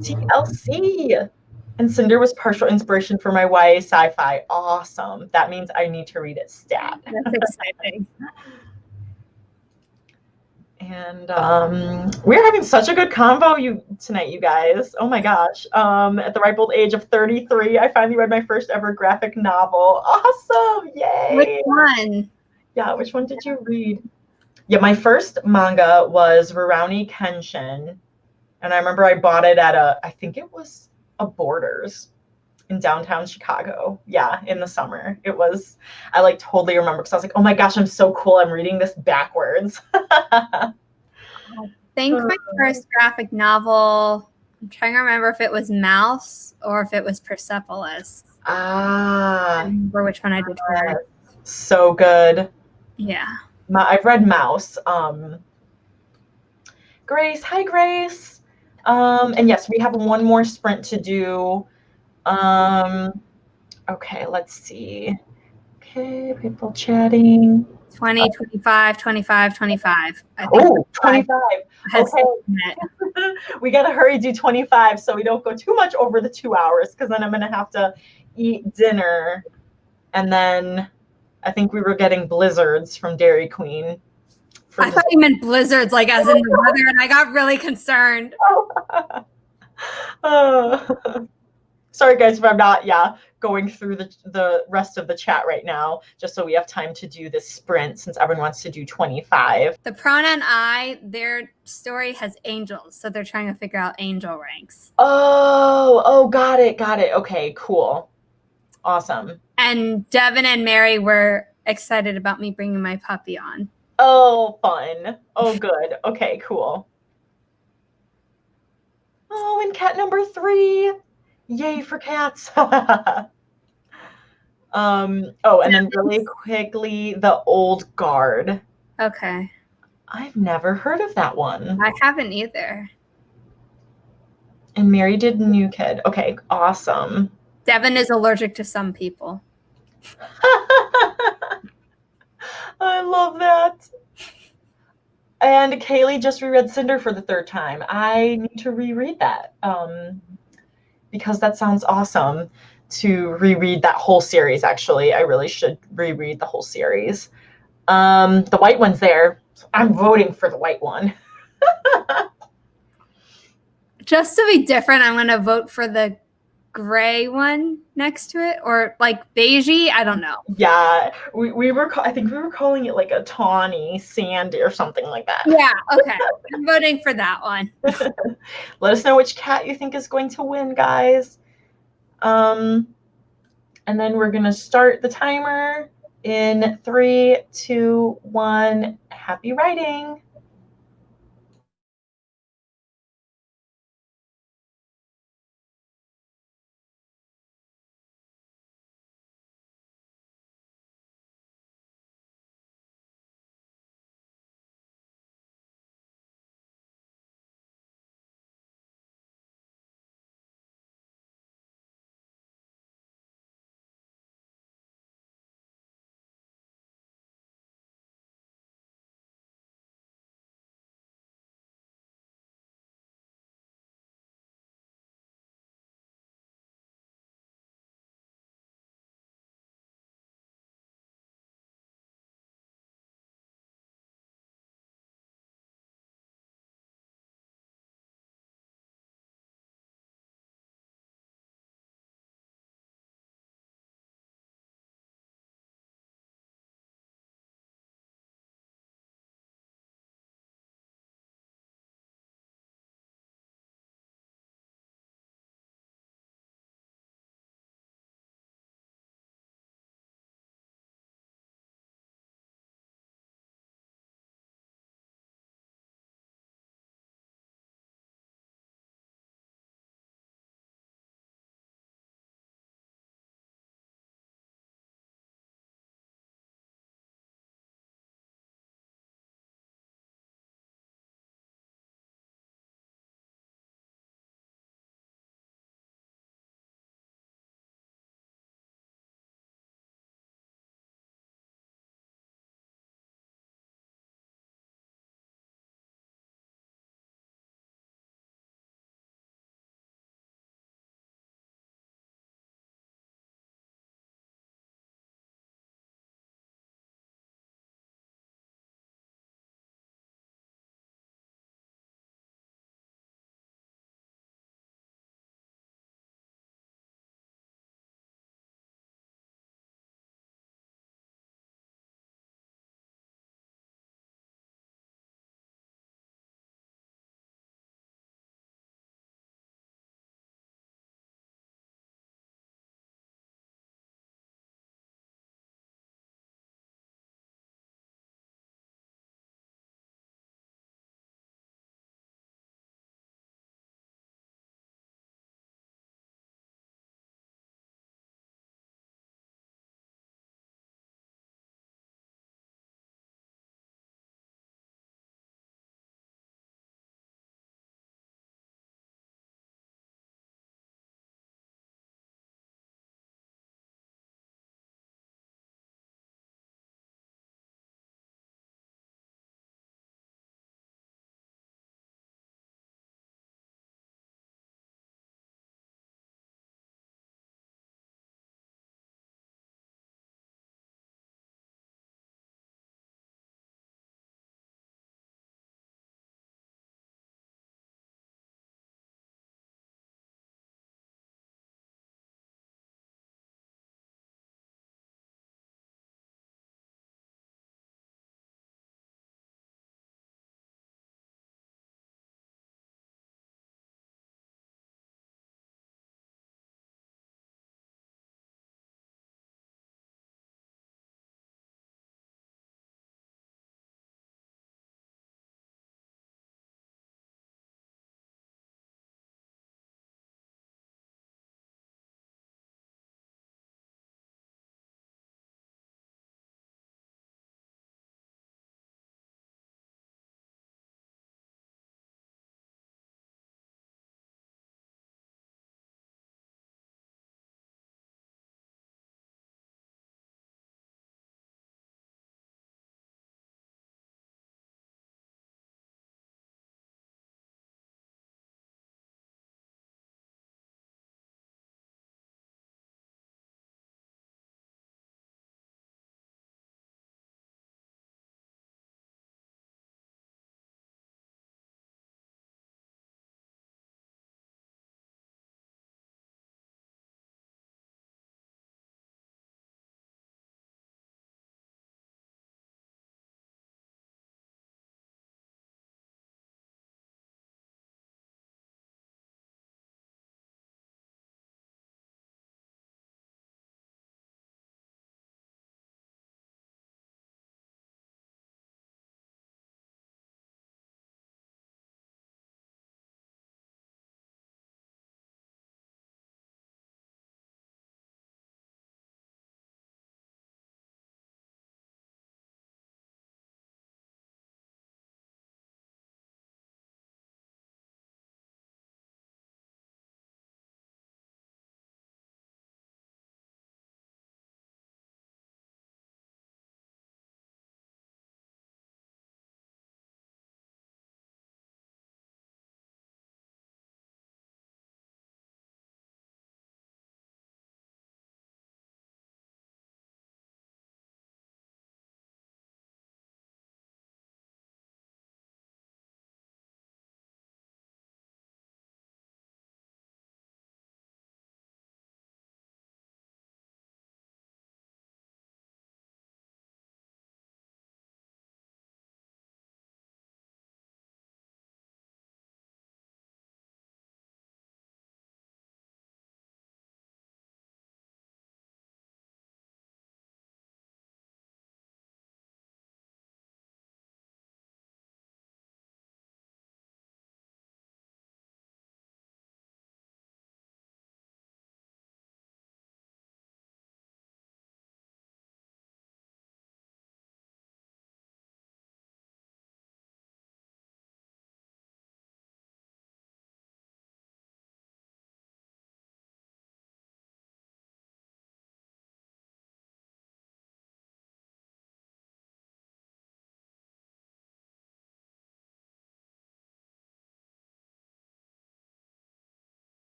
TLC. And Cinder was partial inspiration for my YA sci-fi. Awesome. That means I need to read it stat. That's exciting. And we're having such a good convo tonight, you guys. Oh my gosh. At the ripe old age of 33, I finally read my first ever graphic novel. Awesome. Yay. Which one? Yeah, which one did you read? Yeah, my first manga was Rurouni Kenshin. And I remember I bought it at I think it was a Borders in downtown Chicago. Yeah, in the summer. I like totally remember because I was like, oh my gosh, I'm so cool. I'm reading this backwards. I think my first graphic novel, I'm trying to remember if it was Mouse or if it was Persepolis. I don't remember which one I did first. So good. Yeah. I've read Mouse. Grace, hi Grace. And yes, we have one more sprint to do. Okay, let's see. Okay, people chatting. 20, 25, 25, 25. Oh, 25. Okay. We got to hurry, do 25 so we don't go too much over the 2 hours, because then I'm going to have to eat dinner. And then I think we were getting blizzards from Dairy Queen. I thought you meant blizzards, like as in the weather, and I got really concerned. Sorry, guys, if I'm not, going through the rest of the chat right now, just so we have time to do this sprint since everyone wants to do 25. The pronoun I, their story has angels, so they're trying to figure out angel ranks. Oh, got it. Okay, cool. Awesome. And Devin and Mary were excited about me bringing my puppy on. Oh, fun. Oh, good. Okay, cool. Oh, and cat number 3. Yay for cats. And then really quickly, The Old Guard. Okay. I've never heard of that one. I haven't either. And Mary did New Kid. Okay, awesome. Devin is allergic to some people. I love that. And Kaylee just reread Cinder for the third time. I need to reread that because that sounds awesome to reread that whole series, actually. I really should reread the whole series. The white one's there. I'm voting for the white one. Just to be different, I'm going to vote for the gray one next to it, or like beigey. I don't know. Yeah, I think we were calling it like a tawny, sandy, or something like that. Yeah, okay. I'm voting for that one. Let us know which cat you think is going to win, guys. And then we're going to start the timer in 3, 2, 1. Happy writing.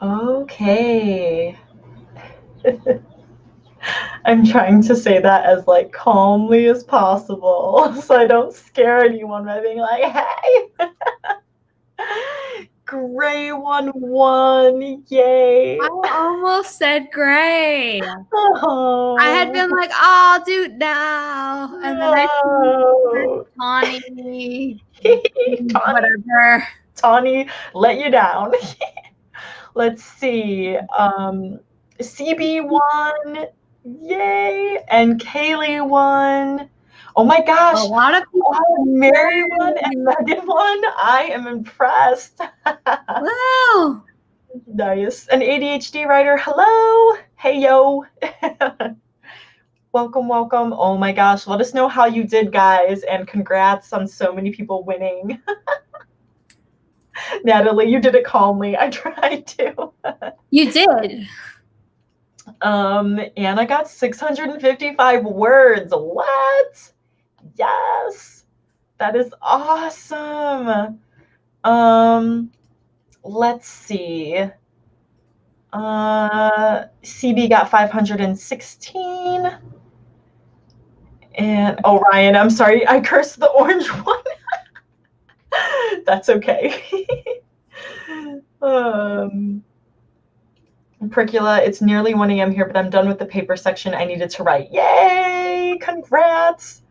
Okay. I'm trying to say that as like calmly as possible so I don't scare anyone by being like, hey. Gray 1-1, yay. I almost said gray. Oh. I had been like, oh, I'll do it now. And then I No. Tawny, Tawny, whatever. Tawny let you down. Let's see. CB won. Yay. And Kaylee won. Oh my gosh. A lot of people. Mary won and Megan won. I am impressed. Wow. Nice. An ADHD writer. Hello. Hey, yo. Welcome, welcome. Oh my gosh. Let us know how you did, guys. And congrats on so many people winning. Natalie, you did it calmly. I tried to. You did. Anna got 655 words. What? Yes. That is awesome. Let's see. CB got 516. And oh, Ryan, I'm sorry. I cursed the orange one. That's okay. Percula, it's nearly 1 a.m. here, but I'm done with the paper section I needed to write. Yay! Congrats!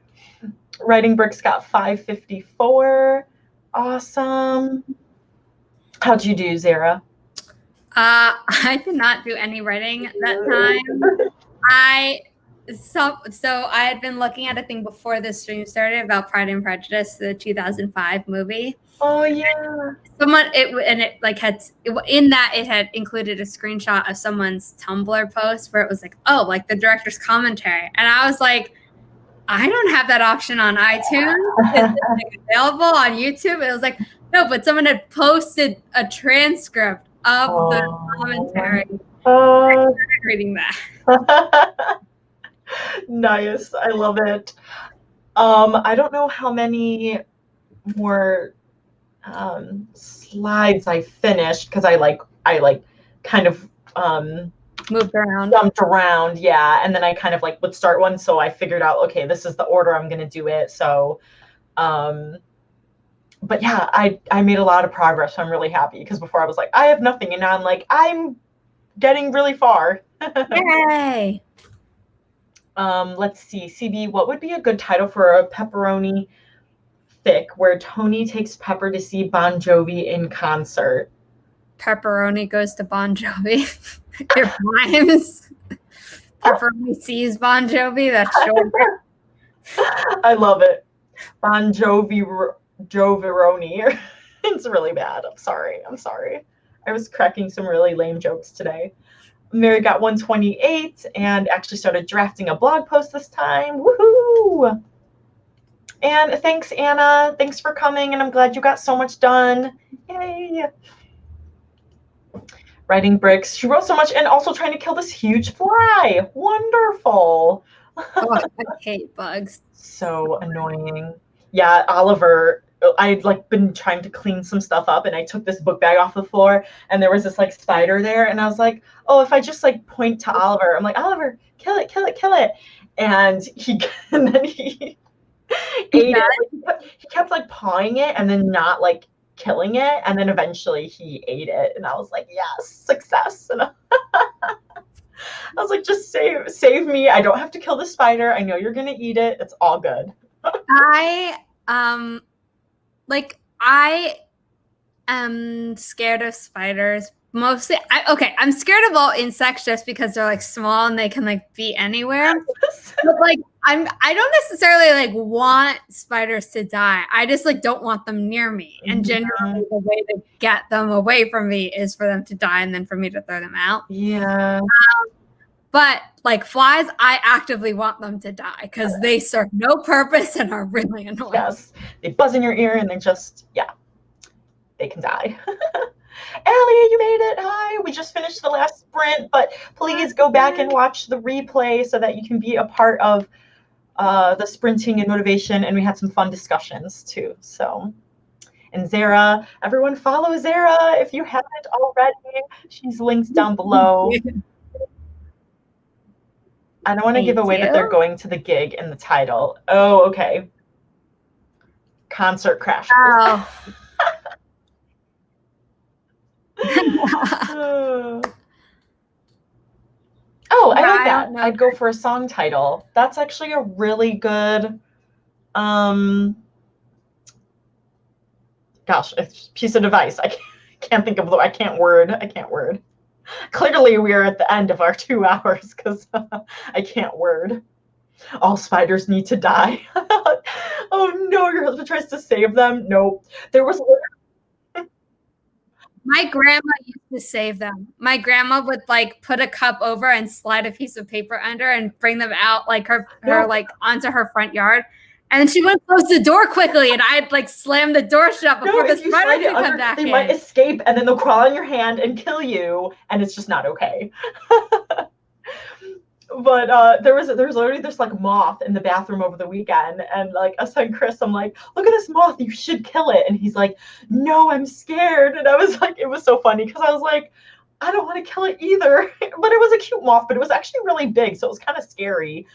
Writing Bricks got 554. Awesome. How'd you do, Zara? I did not do any writing that time. So I had been looking at a thing before the stream started about Pride and Prejudice, the 2005 movie. Oh yeah. It had included a screenshot of someone's Tumblr post where it was like, oh, like the director's commentary, and I was like, I don't have that option on iTunes. Is it like available on YouTube? It was like, no, but someone had posted a transcript of the commentary. I started reading that. Nice. I love it. I don't know how many more slides I finished because I kind of moved around, jumped around, yeah, and then I kind of like would start one, so I figured out, okay, this is the order I'm gonna do it. So but yeah, I made a lot of progress, so I'm really happy, because before I was like, I have nothing, and now I'm like, I'm getting really far. Yay. Let's see, CB, what would be a good title for a pepperoni fic where Tony takes Pepper to see Bon Jovi in concert? Pepperoni goes to Bon Jovi. It rhymes. Pepperoni sees Bon Jovi. That's short. I love it. Bon Jovi Jovironi. It's really bad. I'm sorry. I was cracking some really lame jokes today. Mary got 128 and actually started drafting a blog post this time. Woohoo! And thanks, Anna. Thanks for coming, and I'm glad you got so much done. Yay! Writing Bricks. She wrote so much and also trying to kill this huge fly. Wonderful. Oh, I hate bugs. So annoying. Yeah, Oliver, I'd like been trying to clean some stuff up, and I took this book bag off the floor, and there was this like spider there, and I was like, oh, if I just like point to Oliver, I'm like, Oliver, kill it, kill it, kill it. And then he ate it. He kept like pawing it and then not like killing it, and then eventually he ate it, and I was like, yes, success. And I was like, just save me. I don't have to kill the spider. I know you're gonna eat it. It's all good. I am scared of spiders. Mostly, I'm scared of all insects just because they're like small and they can like be anywhere. But like, I don't necessarily like want spiders to die. I just like don't want them near me. And generally, the way to get them away from me is for them to die and then for me to throw them out. Yeah. But like flies, I actively want them to die because they serve no purpose and are really annoying. Yes, they buzz in your ear and they just, yeah, they can die. Allie, you made it. Hi. We just finished the last sprint, but please go back and watch the replay so that you can be a part of the sprinting and motivation. And we had some fun discussions too. So, and Zara. Everyone follow Zara if you haven't already. She's linked down below. I don't want to give away that they're going to the gig in the title. Oh, okay. Concert crashers. Oh. Oh, I like that. I'd go for a song title. That's actually a really good, gosh, a piece of advice. I can't think of I can't word. Clearly, we are at the end of our 2 hours because I can't word. All spiders need to die. Oh no, your husband tries to save them. Nope. There was. My grandma used to save them. My grandma would like put a cup over and slide a piece of paper under and bring them out like her like onto her front yard. And she would close the door quickly, and I'd like slam the door shut before the spider could come back in. They might escape, and then they'll crawl on your hand and kill you, and it's just not okay. But there was already this like moth in the bathroom over the weekend, and like I said, Chris, I'm like, look at this moth, you should kill it. And he's like, no, I'm scared. And I was like, it was so funny because I was like, I don't want to kill it either. But it was a cute moth, but it was actually really big, so it was kind of scary.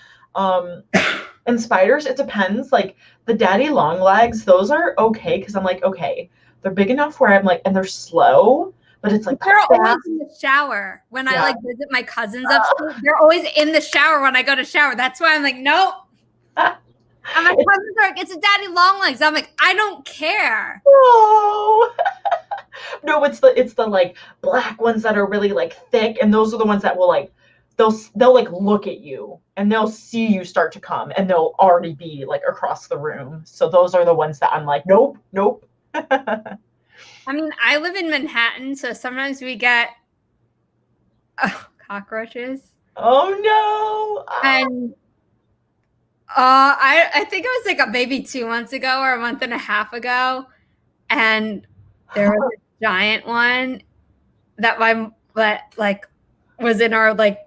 And spiders, it depends. Like the daddy long legs, those are okay because I'm like, okay, they're big enough where I'm like, and they're slow. But it's like they're always in the shower when I like visit my cousins upstairs. They're always in the shower when I go to shower. That's why I'm like, nope. And my cousins are like, it's a daddy long legs. I'm like, I don't care. Oh. No, it's the like black ones that are really like thick, and those are the ones that will like they'll like look at you and they'll see you start to come and they'll already be like across the room. So those are the ones that I'm like, nope. I mean, I live in Manhattan, so sometimes we get cockroaches. Oh no! And I think it was like maybe 2 months ago or a month and a half ago, and there was a giant one that was in our like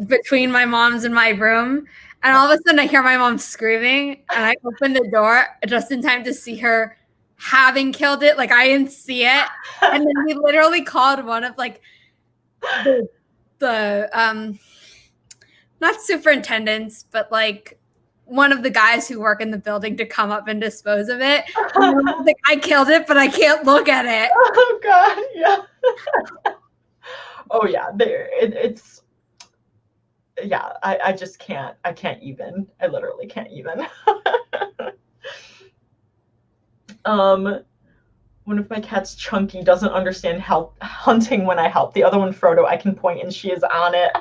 between my mom's and my room, and all of a sudden I hear my mom screaming, and I open the door just in time to see her having killed it. Like I didn't see it, and then we literally called one of like the not superintendents, but like one of the guys who work in the building to come up and dispose of it. And I was like, I killed it, but I can't look at it. Oh god, yeah. Oh yeah, it's yeah. I just can't. I can't even. I literally can't even. One of my cats, Chunky, doesn't understand hunting when I help. The other one, Frodo, I can point and she is on it.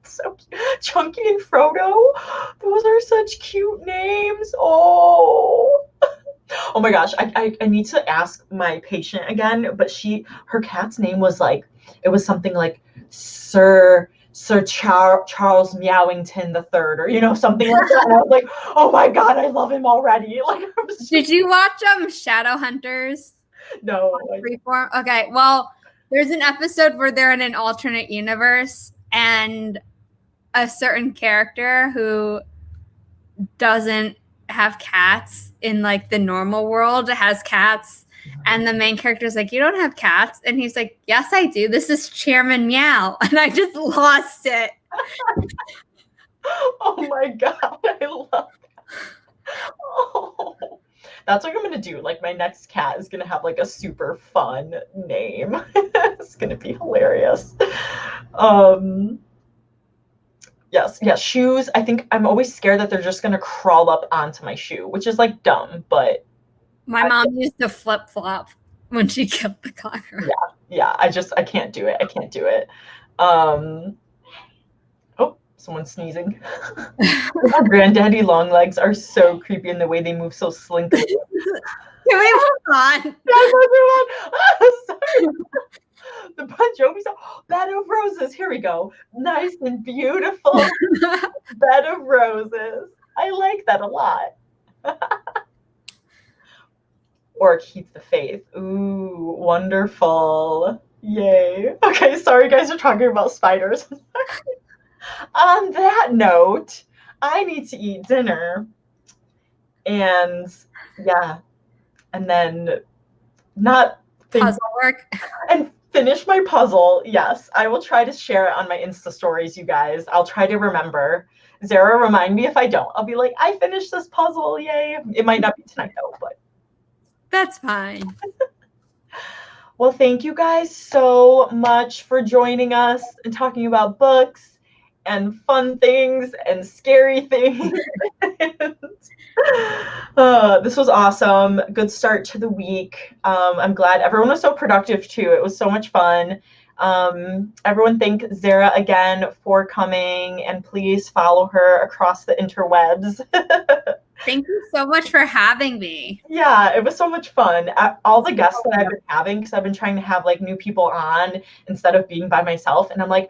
So cute. Chunky and Frodo, those are such cute names. Oh my gosh, I need to ask my patient again, but her cat's name was like, it was something like Sir Charles Meowington III, or something like that. And I was like, oh my god, I love him already. Like, did you watch Shadowhunters? No. Freeform? Okay, well, there's an episode where they're in an alternate universe, and a certain character who doesn't have cats in like the normal world has cats. And the main character's like, you don't have cats? And he's like, yes, I do. This is Chairman Meow. And I just lost it. Oh my god, I love that. Oh, that's what I'm going to do. Like, my next cat is going to have like a super fun name. It's going to be hilarious. Yes, shoes. I think I'm always scared that they're just going to crawl up onto my shoe, which is like dumb, but my mom used to flip-flop when she killed the cockroach. Yeah. I can't do it. Oh, someone's sneezing. Granddaddy long legs are so creepy in the way they move so slinkily. Can we move on? Yeah, move on. Sorry. The Bon Jovi song, Bed of Roses. Here we go. Nice and beautiful. Bed of Roses. I like that a lot. Or Keep the Faith. Ooh, wonderful. Yay. Okay, sorry guys, we're talking about spiders. On that note, I need to eat dinner. And yeah, and then not puzzle work. And finish my puzzle. Yes, I will try to share it on my Insta stories, you guys. I'll try to remember. Zara, remind me if I don't. I'll be like, I finished this puzzle. Yay. It might not be tonight, though, but. That's fine. Well, thank you guys so much for joining us and talking about books and fun things and scary things. This was awesome. Good start to the week. I'm glad everyone was so productive too. It was so much fun. Everyone thank Zara again for coming, and please follow her across the interwebs. Thank you so much for having me. Yeah, it was so much fun. All the guests that I've been having, because I've been trying to have like new people on instead of being by myself, and I'm like,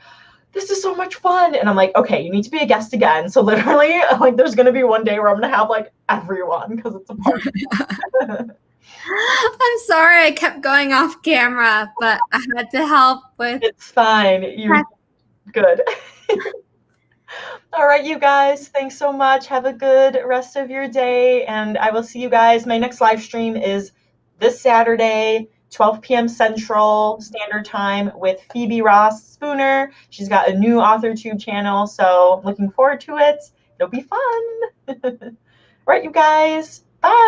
this is so much fun. And I'm like, okay, you need to be a guest again. So literally, like, there's gonna be one day where I'm gonna have like everyone, because it's a party. I'm sorry I kept going off camera, but I had to help with. It's fine. You good. All right, you guys, thanks so much. Have a good rest of your day, and I will see you guys. My next live stream is this Saturday, 12 p.m. Central Standard Time, with Phoebe Ross Spooner. She's got a new AuthorTube channel, so looking forward to it. It'll be fun. All right, you guys, bye.